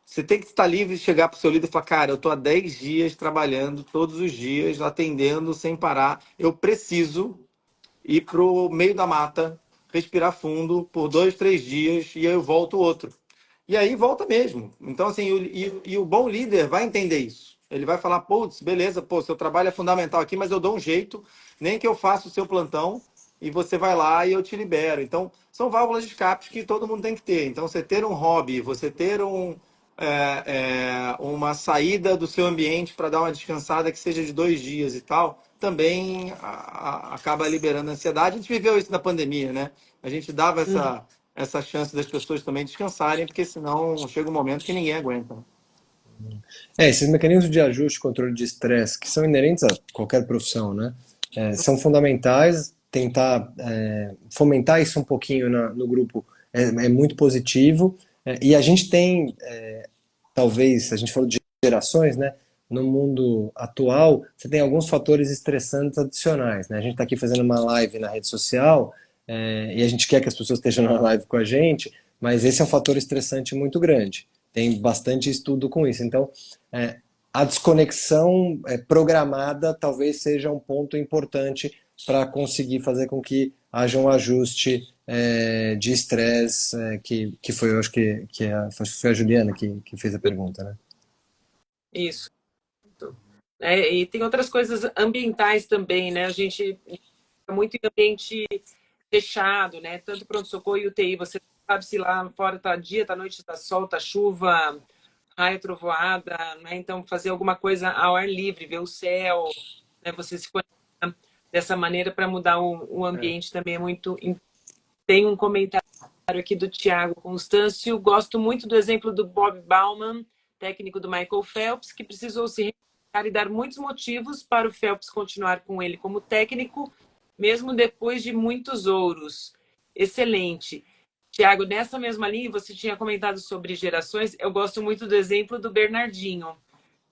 você tem que estar livre de chegar para o seu líder e falar, cara, eu tô há 10 dias trabalhando todos os dias, atendendo sem parar, eu preciso ir pro meio da mata, respirar fundo por 2, 3 dias e aí eu volto outro. E aí volta mesmo. Então, assim, o bom líder vai entender isso. Ele vai falar, putz, beleza, pô, seu trabalho é fundamental aqui, mas eu dou um jeito, nem que eu faça o seu plantão e você vai lá e eu te libero. Então, são válvulas de escape que todo mundo tem que ter. Então, você ter um hobby, você ter uma saída do seu ambiente para dar uma descansada que seja de 2 dias e tal, também acaba liberando a ansiedade. A gente viveu isso na pandemia, né? A gente dava essa chance das pessoas também descansarem, porque senão chega um momento que ninguém aguenta. Esses mecanismos de ajuste e controle de estresse, que são inerentes a qualquer profissão, né? São fundamentais. Tentar fomentar isso um pouquinho no grupo é muito positivo. E a gente tem, talvez, a gente falou de gerações, né? No mundo atual, você tem alguns fatores estressantes adicionais, né? A gente está aqui fazendo uma live na rede social, e a gente quer que as pessoas estejam na live com a gente, mas esse é um fator estressante muito grande. tem bastante estudo com isso. Então, a desconexão programada talvez seja um ponto importante para conseguir fazer com que haja um ajuste de estresse, que foi, eu acho foi a Juliana que fez a pergunta, né? Isso. E tem outras coisas ambientais também, né? A gente é muito em ambiente fechado, né? Tanto pronto-socorro e UTI, você não sabe se lá fora tá dia, tá noite, tá sol, tá chuva, raio, trovoada, né? Então, fazer alguma coisa ao ar livre, ver o céu, né? Você se conecta dessa maneira para mudar o ambiente também é muito. Tem um comentário aqui do Tiago Constâncio. Gosto muito do exemplo do Bob Bauman, técnico do Michael Phelps, que precisou se reinventar e dar muitos motivos para o Phelps continuar com ele como técnico, mesmo depois de muitos ouros. Excelente. Tiago, nessa mesma linha, você tinha comentado sobre gerações. Eu gosto muito do exemplo do Bernardinho,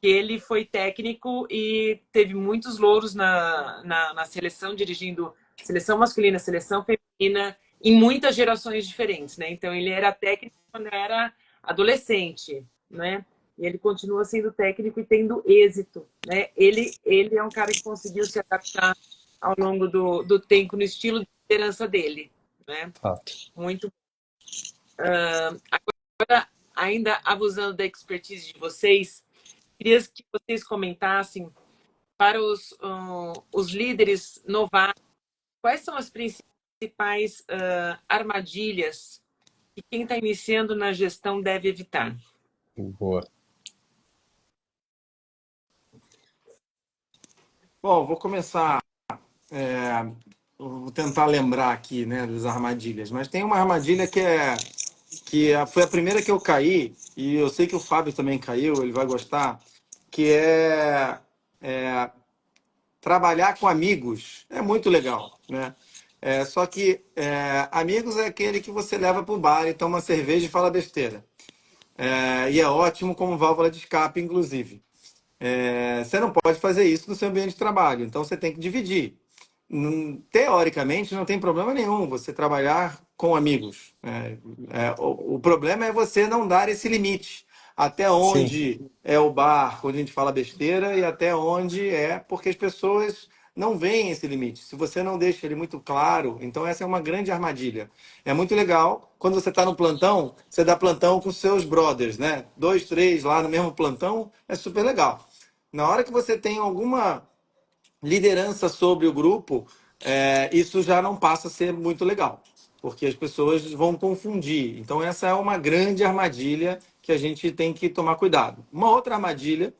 que ele foi técnico e teve muitos louros na seleção, dirigindo seleção masculina, seleção feminina, em muitas gerações diferentes, né? Então, ele era técnico quando era adolescente, né? E ele continua sendo técnico e tendo êxito, né? Ele é um cara que conseguiu se adaptar ao longo do tempo no estilo de liderança dele, né? Fato. Muito. Agora, ainda abusando da expertise de vocês, queria que vocês comentassem para os líderes novatos, quais são as principais armadilhas que quem está iniciando na gestão deve evitar? Boa. Bom, vou começar. Vou tentar lembrar aqui, né, das armadilhas. Mas tem uma armadilha foi a primeira que eu caí, e eu sei que o Fábio também caiu, ele vai gostar, que é trabalhar com amigos. É muito legal, né? Só que amigos é aquele que você leva para o bar e toma cerveja e fala besteira. E é ótimo como válvula de escape, inclusive. Você não pode fazer isso no seu ambiente de trabalho, então você tem que dividir. Teoricamente, não tem problema nenhum você trabalhar com amigos. O problema é você não dar esse limite. Até Sim, onde é o bar, quando a gente fala besteira, e até onde porque as pessoas não veem esse limite. Se você não deixa ele muito claro, então essa é uma grande armadilha. É muito legal, quando você está no plantão, você dá plantão com seus brothers, né? 2, 3 lá no mesmo plantão, é super legal. Na hora que você tem alguma liderança sobre o grupo, isso já não passa a ser muito legal, porque as pessoas vão confundir. Então, essa é uma grande armadilha que a gente tem que tomar cuidado. Uma outra armadilha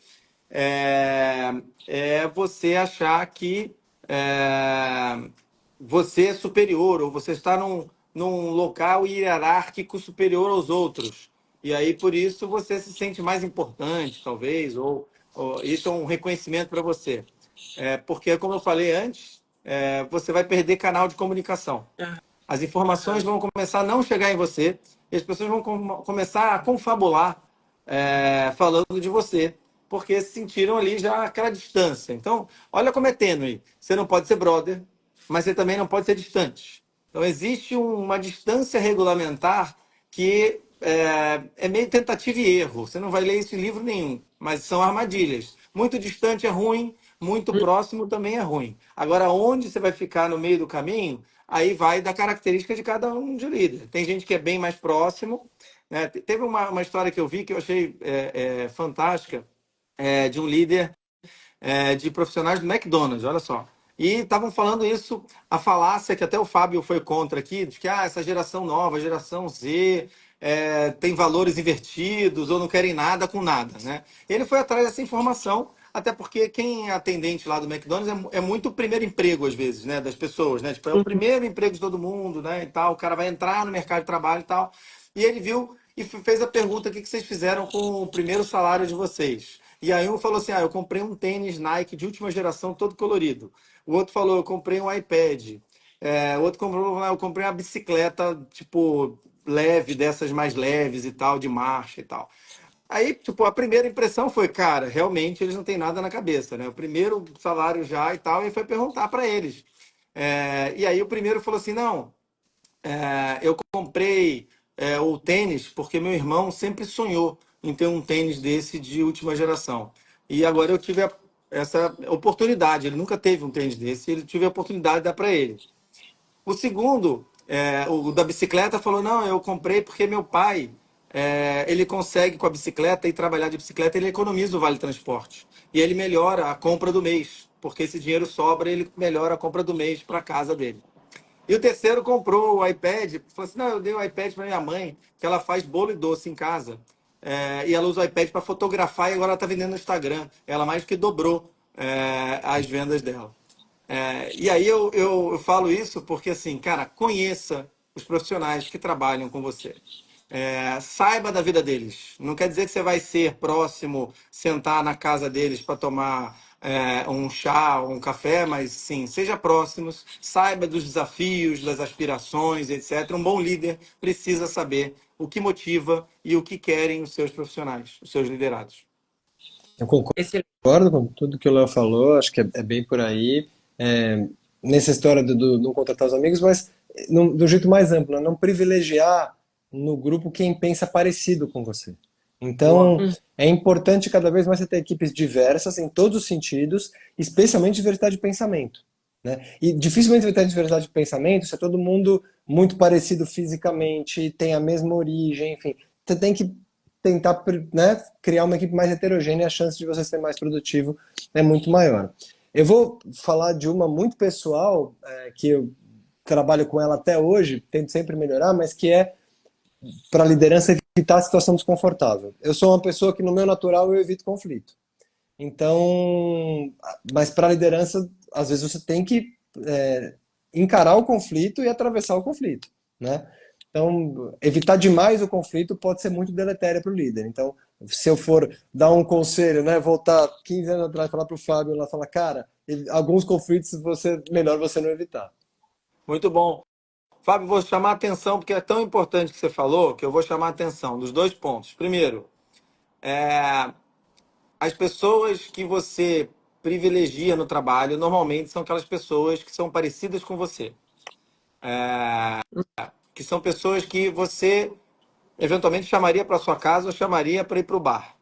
é você achar que você é superior, ou você está num local hierárquico superior aos outros. E aí, por isso, você se sente mais importante, talvez, ou isso é um reconhecimento para você. Porque, como eu falei antes, você vai perder canal de comunicação. As informações vão começar a não chegar em você, e as pessoas vão começar a confabular falando de você, porque se sentiram ali já aquela distância. Então, olha como é tênue. Você não pode ser brother, mas você também não pode ser distante. Então, existe uma distância regulamentar que é meio tentativa e erro. Você não vai ler isso em livro nenhum, mas são armadilhas. Muito distante é ruim, muito próximo também é ruim. Agora, onde você vai ficar no meio do caminho, aí vai da característica de cada um de líder. Tem gente que é bem mais próximo, né? Teve uma história que eu vi que eu achei fantástica, de um líder de profissionais do McDonald's, olha só. E estavam falando isso, a falácia que até o Fábio foi contra aqui, de que essa geração nova, geração Z, tem valores invertidos ou não querem nada com nada, né? Ele foi atrás dessa informação, até porque quem é atendente lá do McDonald's é muito o primeiro emprego, às vezes, né, das pessoas, né? Tipo, é o primeiro emprego de todo mundo, né, e tal, o cara vai entrar no mercado de trabalho e tal. E ele viu e fez a pergunta: o que vocês fizeram com o primeiro salário de vocês? E aí um falou assim: eu comprei um tênis Nike de última geração todo colorido. O outro falou: eu comprei um iPad. O outro comprou: eu comprei uma bicicleta, tipo, leve, dessas mais leves e tal, de marcha e tal. Aí, tipo, a primeira impressão foi: cara, realmente eles não têm nada na cabeça, né? O primeiro salário já e tal, e foi perguntar para eles. E aí o primeiro falou assim: não, eu comprei o tênis porque meu irmão sempre sonhou em ter um tênis desse de última geração. E agora eu tive essa oportunidade. Ele nunca teve um tênis desse, ele tive a oportunidade de dar para ele. O segundo, o da bicicleta, falou: não, eu comprei porque meu pai, ele consegue com a bicicleta e trabalhar de bicicleta, ele economiza o vale transporte. E ele melhora a compra do mês, porque esse dinheiro sobra, ele melhora a compra do mês para a casa dele. E o terceiro comprou o iPad, falou assim: não, eu dei o iPad para minha mãe, que ela faz bolo e doce em casa. E ela usa o iPad para fotografar e agora ela está vendendo no Instagram. Ela mais que dobrou as vendas dela. E aí eu falo isso porque, assim, cara, conheça os profissionais que trabalham com você. Saiba da vida deles. Não quer dizer que você vai ser próximo, sentar na casa deles para tomar um chá ou um café, mas sim, seja próximos, saiba dos desafios, das aspirações, etc. Um bom líder precisa saber o que motiva e o que querem os seus profissionais, os seus liderados. Eu Excelente. concordo com tudo que o Léo falou, acho que é bem por aí. É, nessa história do não contratar os amigos, mas do jeito mais amplo, né? Não privilegiar no grupo quem pensa parecido com você. Boa. Então, é importante cada vez mais você ter equipes diversas em todos os sentidos, especialmente diversidade de pensamento. Né? E dificilmente vai ter diversidade de pensamento se é todo mundo muito parecido fisicamente, tem a mesma origem, enfim. Você tem que tentar, né, criar uma equipe mais heterogênea, a chance de você ser mais produtivo é muito maior. Eu vou falar de uma muito pessoal, que eu trabalho com ela até hoje, tento sempre melhorar, mas que é para a liderança evitar a situação desconfortável. Eu sou uma pessoa que no meu natural eu evito conflito. Então, mas para a liderança, às vezes você tem que encarar o conflito e atravessar o conflito, né? Então, evitar demais o conflito pode ser muito deletério para o líder. Então, se eu for dar um conselho, né, voltar 15 anos atrás, falar para o Fábio, lá falar, cara, alguns conflitos melhor você não evitar. Muito bom. Fábio, vou chamar a atenção, porque é tão importante que você falou, que eu vou chamar a atenção dos dois pontos. Primeiro, as pessoas que você privilegia no trabalho normalmente são aquelas pessoas que são parecidas com você, que são pessoas que você eventualmente chamaria para sua casa ou chamaria para ir para o bar,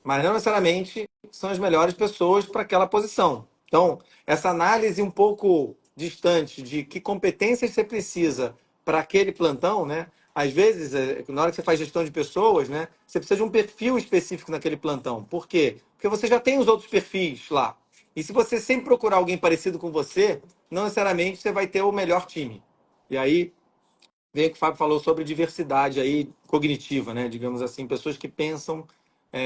mas não necessariamente são as melhores pessoas para aquela posição. Então, essa análise um pouco distante de que competências você precisa para aquele plantão, né? Às vezes, na hora que você faz gestão de pessoas, né, você precisa de um perfil específico naquele plantão. Por quê? Porque você já tem os outros perfis lá. E se você sempre procurar alguém parecido com você, não necessariamente você vai ter o melhor time. E aí vem o que o Fábio falou sobre diversidade aí cognitiva, né? Digamos assim, pessoas que pensam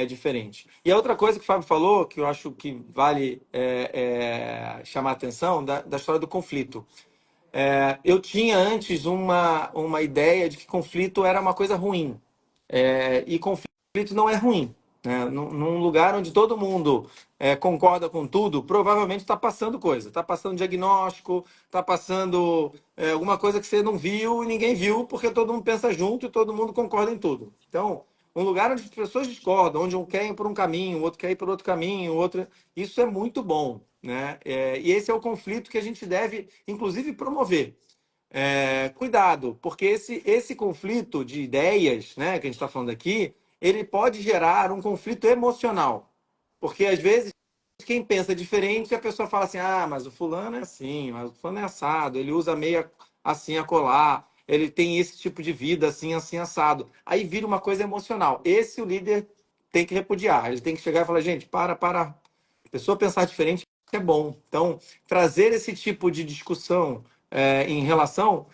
diferente. E a outra coisa que o Fábio falou, que eu acho que vale chamar a atenção, da história do conflito. Eu tinha antes uma ideia de que conflito era uma coisa ruim. E conflito não é ruim. Né? Num lugar onde todo mundo concorda com tudo, provavelmente está passando coisa. Está passando diagnóstico, está passando alguma coisa que você não viu e ninguém viu, porque todo mundo pensa junto e todo mundo concorda em tudo. Então, um lugar onde as pessoas discordam, onde um quer ir por um caminho, o outro quer ir por outro caminho, o outro... Isso é muito bom. Né? E esse é o conflito que a gente deve, inclusive, promover. Cuidado, porque esse conflito de ideias, né, que a gente está falando aqui, ele pode gerar um conflito emocional. Porque às vezes quem pensa diferente, a pessoa fala assim: ah, mas o fulano é assim, mas o fulano é assado, ele usa meia assim a colar, ele tem esse tipo de vida assim, assim, assado. Aí vira uma coisa emocional. Esse o líder tem que repudiar. Ele tem que chegar e falar: gente, para. A pessoa pensar diferente é bom. Então, trazer esse tipo de discussão em relação,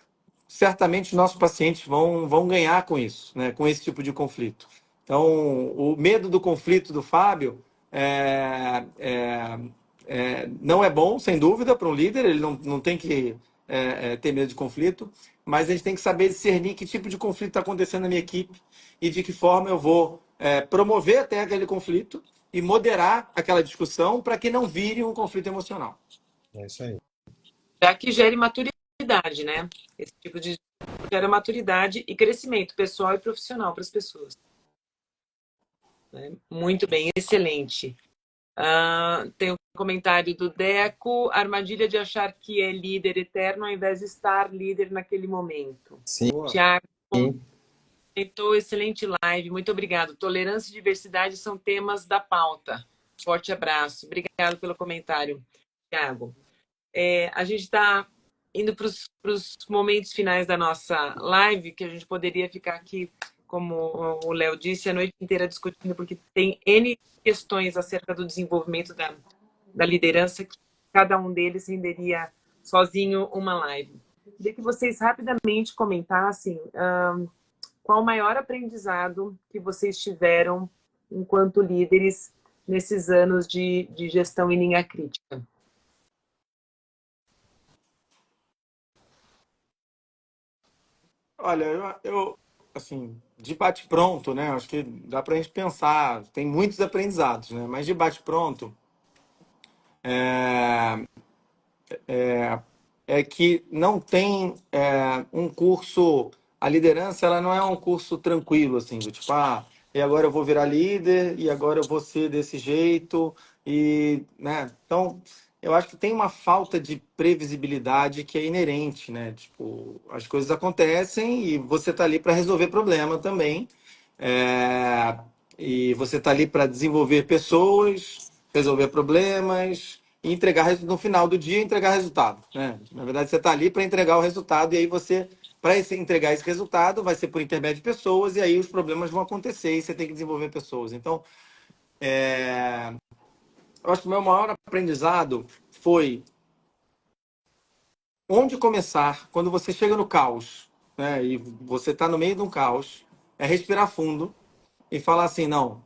certamente os nossos pacientes vão ganhar com isso, né? Com esse tipo de conflito. Então, o medo do conflito do Fábio não é bom, sem dúvida, para um líder, ele não tem que ter medo de conflito, mas a gente tem que saber discernir que tipo de conflito está acontecendo na minha equipe e de que forma eu vou promover até aquele conflito e moderar aquela discussão para que não vire um conflito emocional. É isso aí. Já que gere maturidade, né? Esse tipo de gera maturidade e crescimento pessoal e profissional para as pessoas. Muito bem, excelente. Tem um comentário do Deco: armadilha de achar que é líder eterno ao invés de estar líder naquele momento. Sim. Tiago, Comentou, excelente live, muito obrigado. Tolerância e diversidade são temas da pauta. Forte abraço. Obrigado pelo comentário, Thiago. A gente está indo para os momentos finais da nossa live, que a gente poderia ficar aqui, como o Léo disse, a noite inteira discutindo, porque tem N questões acerca do desenvolvimento da liderança, que cada um deles renderia sozinho uma live. Queria que vocês rapidamente comentassem qual o maior aprendizado que vocês tiveram enquanto líderes nesses anos de gestão em linha crítica. Olha, assim, de bate-pronto, né? Acho que dá para a gente pensar, tem muitos aprendizados, né? Mas de bate-pronto, é, é que não tem um curso. A liderança, ela não é um curso tranquilo, assim, do tipo, e agora eu vou virar líder, e agora eu vou ser desse jeito, e, né? Então, eu acho que tem uma falta de previsibilidade que é inerente, né? Tipo, as coisas acontecem e você tá ali para resolver problema também. É, e você está ali para desenvolver pessoas, resolver problemas e entregar no final do dia entregar resultado, né? Na verdade, você está ali para entregar o resultado e aí você para entregar esse resultado vai ser por intermédio de pessoas e aí os problemas vão acontecer e você tem que desenvolver pessoas. Então, eu acho que o meu maior aprendizado foi onde começar quando você chega no caos, né? E você está no meio de um caos, é respirar fundo e falar assim, não,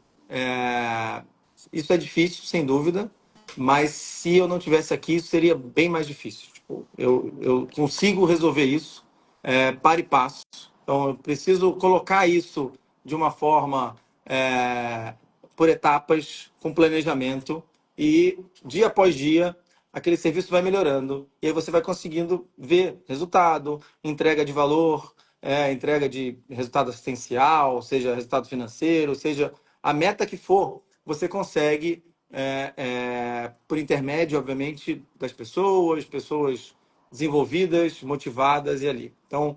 isso é difícil, sem dúvida, mas se eu não tivesse aqui, isso seria bem mais difícil. Tipo, eu consigo resolver isso, para e passo. Então, eu preciso colocar isso de uma forma, por etapas, com planejamento, e dia após dia, aquele serviço vai melhorando. E aí você vai conseguindo ver resultado, entrega de valor, entrega de resultado assistencial, seja resultado financeiro, seja a meta que for, você consegue, por intermédio, obviamente, das pessoas desenvolvidas, motivadas e ali. Então,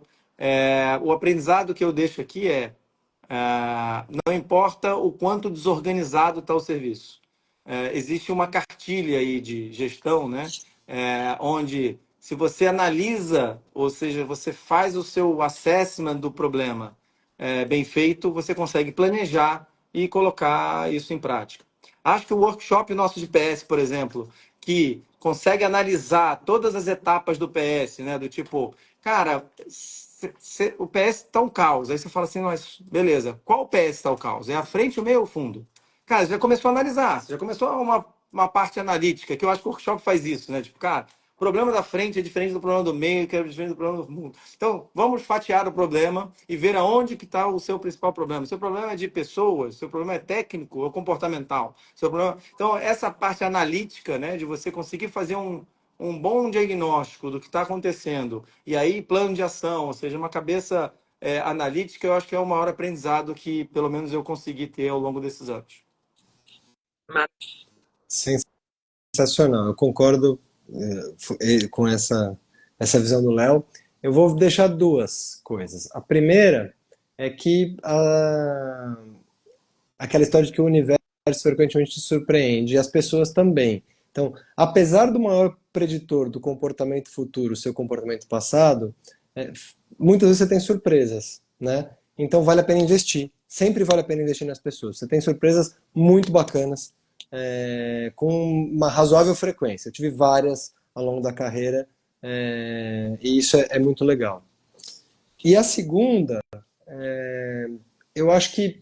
o aprendizado que eu deixo aqui não importa o quanto desorganizado está o serviço. Existe uma cartilha aí de gestão, né? Onde se você analisa, ou seja, você faz o seu assessment do problema bem feito, você consegue planejar e colocar isso em prática. Acho que o workshop nosso de PS, por exemplo, que consegue analisar todas as etapas do PS, né? Do tipo, cara, o PS está um caos. Aí você fala assim, mas beleza, qual PS está o caos? É a frente, o meio ou o fundo? Cara, você já começou a analisar, você já começou uma parte analítica, que eu acho que o workshop faz isso, né? Tipo, cara, o problema da frente é diferente do problema do meio, que é diferente do problema do mundo. Então, vamos fatiar o problema e ver aonde que está o seu principal problema. O seu problema é de pessoas, o seu problema é técnico ou comportamental. Seu problema... Então, essa parte analítica, né, de você conseguir fazer um bom diagnóstico do que está acontecendo, e aí plano de ação, ou seja, uma cabeça analítica, eu acho que é o maior aprendizado que, pelo menos, eu consegui ter ao longo desses anos. Sensacional, eu concordo com essa visão do Léo. Eu vou deixar duas coisas. A primeira é que aquela história de que o universo frequentemente te surpreende, e as pessoas também. Então, apesar do maior preditor do comportamento futuro ser o comportamento passado, muitas vezes você tem surpresas, né? Então vale a pena investir. Sempre vale a pena investir nas pessoas. Você tem surpresas muito bacanas, com uma razoável frequência. Eu tive várias ao longo da carreira, e isso é muito legal. E a segunda, eu acho que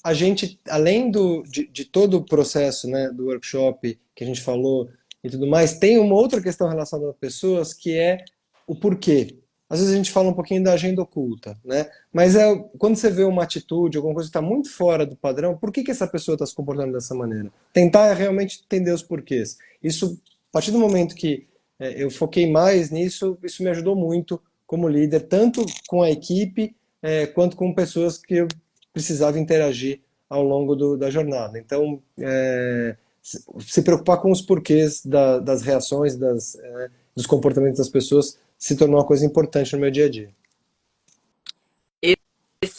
a gente, além de todo o processo, né, do workshop que a gente falou e tudo mais, tem uma outra questão relacionada a pessoas que é o porquê. Às vezes a gente fala um pouquinho da agenda oculta, né? Mas quando você vê uma atitude, alguma coisa que está muito fora do padrão, por que essa pessoa está se comportando dessa maneira? Tentar realmente entender os porquês. Isso, a partir do momento que eu foquei mais nisso, isso me ajudou muito como líder, tanto com a equipe, quanto com pessoas que eu precisava interagir ao longo da jornada. Então, se preocupar com os porquês das reações, dos comportamentos das pessoas, se tornou uma coisa importante no meu dia a dia.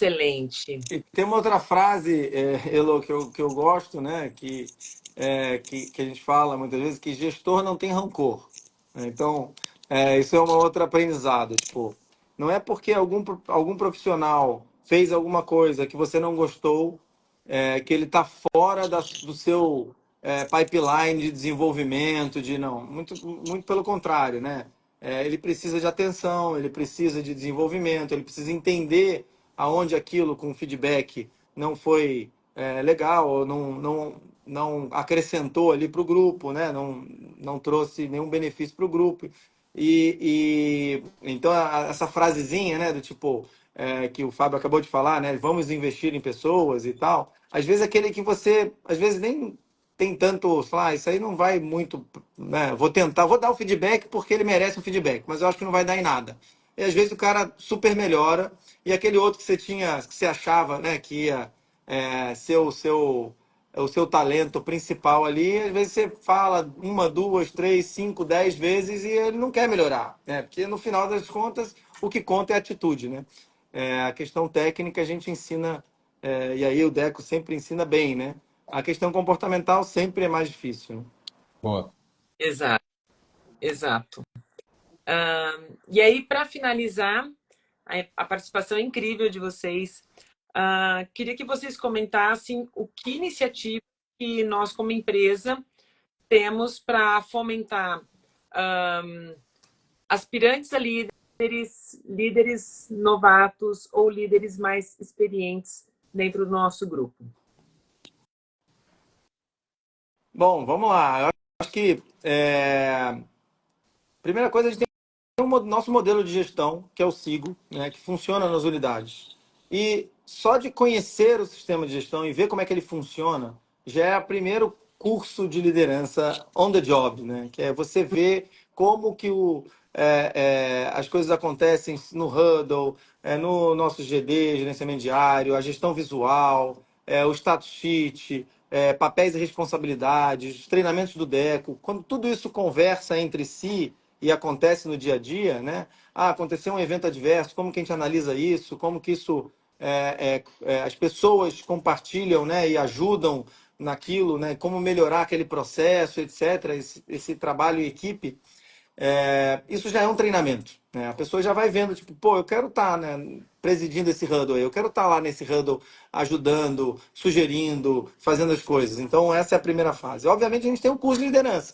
Excelente. E tem uma outra frase, Elo, que eu gosto, né? Que a gente fala muitas vezes, que gestor não tem rancor. Né? Então, isso é uma outra aprendizado. Tipo, não é porque algum profissional fez alguma coisa que você não gostou, que ele está fora do seu pipeline de desenvolvimento, não. Muito pelo contrário, né? Ele precisa de atenção, ele precisa de desenvolvimento, ele precisa entender aonde aquilo com feedback não foi legal, ou não acrescentou ali para o grupo, né? Não trouxe nenhum benefício para o grupo. Então essa frasezinha, né, do tipo que o Fábio acabou de falar, né? Vamos investir em pessoas e tal. Às vezes aquele que você, às vezes nem tem tanto, falar, isso aí não vai muito, né? Vou dar o feedback porque ele merece um feedback, mas eu acho que não vai dar em nada. E às vezes o cara super melhora e aquele outro que você achava, né, que ia ser o seu talento principal ali, às vezes você fala uma, duas, três, cinco, 10 vezes e ele não quer melhorar, né? Porque no final das contas o que conta é a atitude, né? A questão técnica a gente ensina, e aí o Deco sempre ensina bem, né? A questão comportamental sempre é mais difícil, né? Boa. Exato, exato. E aí, para finalizar, a participação incrível de vocês, queria que vocês comentassem o que iniciativa que nós, como empresa, temos para fomentar aspirantes a líderes novatos ou líderes mais experientes dentro do nosso grupo. Bom, vamos lá. Eu acho que primeira coisa, a gente tem o nosso modelo de gestão, que é o SIGO, né, que funciona nas unidades. E só de conhecer o sistema de gestão e ver como é que ele funciona, já é o primeiro curso de liderança on the job, né? Que é você ver como que as coisas acontecem no Huddle, no nosso GD, gerenciamento diário, a gestão visual, o status sheet, papéis e responsabilidades, os treinamentos do DECO. Quando tudo isso conversa entre si, e acontece no dia a dia, né? Aconteceu um evento adverso, como que a gente analisa isso, como que isso as pessoas compartilham, né, e ajudam naquilo, né? Como melhorar aquele processo, etc. Esse trabalho em equipe, isso já é um treinamento, né? A pessoa já vai vendo, tipo, pô, eu quero estar, né, presidindo esse huddle aí, eu quero estar lá nesse huddle ajudando, sugerindo, fazendo as coisas. Então, essa é a primeira fase. Obviamente, a gente tem o curso de liderança,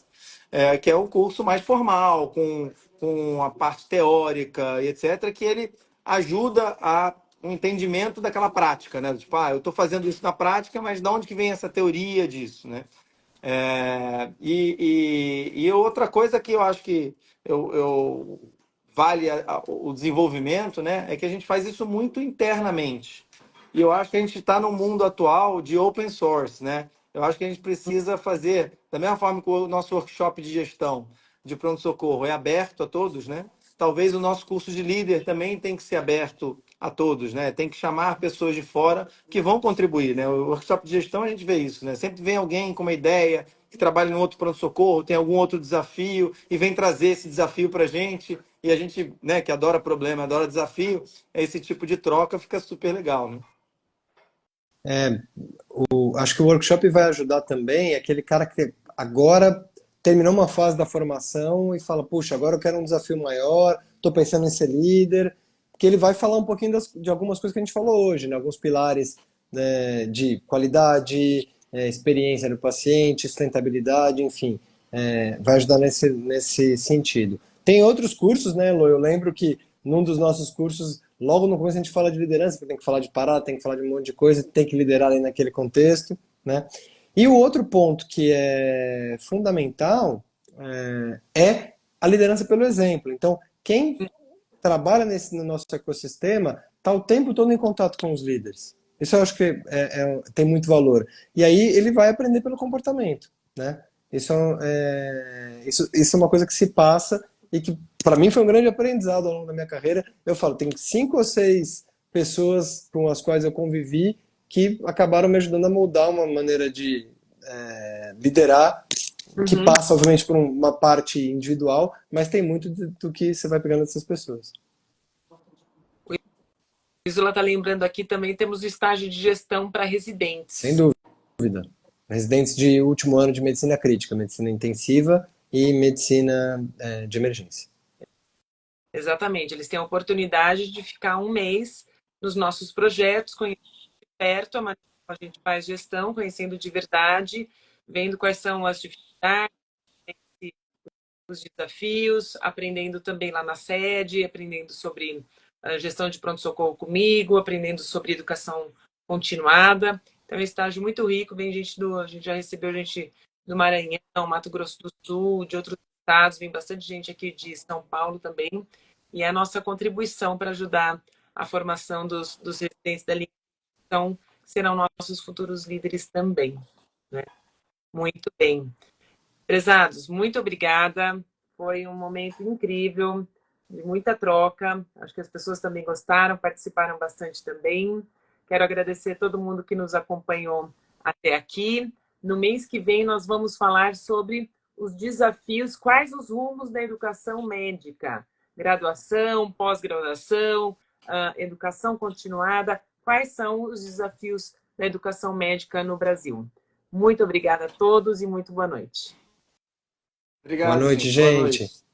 que é o curso mais formal, com a parte teórica e etc., que ele ajuda a um entendimento daquela prática, né? Tipo, eu estou fazendo isso na prática, mas de onde que vem essa teoria disso, né? E outra coisa que eu acho que vale o desenvolvimento, né, é que a gente faz isso muito internamente. E eu acho que a gente está num mundo atual de open source, né? Eu acho que a gente precisa fazer, da mesma forma que o nosso workshop de gestão de pronto-socorro é aberto a todos, né? Talvez o nosso curso de líder também tem que ser aberto a todos, né? Tem que chamar pessoas de fora que vão contribuir, né? O workshop de gestão a gente vê isso, né? Sempre vem alguém com uma ideia que trabalha em outro pronto-socorro, tem algum outro desafio e vem trazer esse desafio para a gente. E a gente, né, que adora problema, adora desafio, esse tipo de troca fica super legal, né? Acho que o workshop vai ajudar também aquele cara que agora terminou uma fase da formação e fala, puxa, agora eu quero um desafio maior, estou pensando em ser líder, que ele vai falar um pouquinho de algumas coisas que a gente falou hoje, né? Alguns pilares, né, de qualidade, experiência do paciente, sustentabilidade, enfim, vai ajudar nesse sentido. Tem outros cursos, né, Lô? Eu lembro que num dos nossos cursos, logo no começo a gente fala de liderança, porque tem que falar de parada, tem que falar de um monte de coisa, tem que liderar ali naquele contexto, né? E o outro ponto que é fundamental é a liderança pelo exemplo. Então, quem trabalha no nosso ecossistema está o tempo todo em contato com os líderes. Isso eu acho que tem muito valor. E aí ele vai aprender pelo comportamento, né? Isso é uma coisa que se passa e que para mim foi um grande aprendizado ao longo da minha carreira. Eu falo, tem 5 ou 6 pessoas com as quais eu convivi que acabaram me ajudando a moldar uma maneira de liderar que passa, obviamente, por uma parte individual, mas tem muito do que você vai pegando dessas pessoas. Isula está lembrando aqui também, temos o estágio de gestão para residentes. Sem dúvida. Residentes de último ano de medicina crítica, medicina intensiva e medicina de emergência. Exatamente, eles têm a oportunidade de ficar um mês nos nossos projetos, conhecendo de perto a maneira como a gente faz gestão, conhecendo de verdade, vendo quais são as dificuldades, os desafios, aprendendo também lá na sede, aprendendo sobre gestão de pronto-socorro comigo, aprendendo sobre educação continuada. Então, é um estágio muito rico, vem a gente já recebeu gente do Maranhão, Mato Grosso do Sul, de outros estados, vem bastante gente aqui de São Paulo também, e é a nossa contribuição para ajudar a formação dos residentes da linha, então, serão nossos futuros líderes também, né? Muito bem. Prezados, muito obrigada. Foi um momento incrível, de muita troca. Acho que as pessoas também gostaram, participaram bastante também. Quero agradecer a todo mundo que nos acompanhou até aqui. No mês que vem, nós vamos falar sobre os desafios, quais os rumos da educação médica. Graduação, pós-graduação, educação continuada. Quais são os desafios da educação médica no Brasil? Muito obrigada a todos e muito boa noite. Boa Obrigado, noite, gente. Boa gente. noite.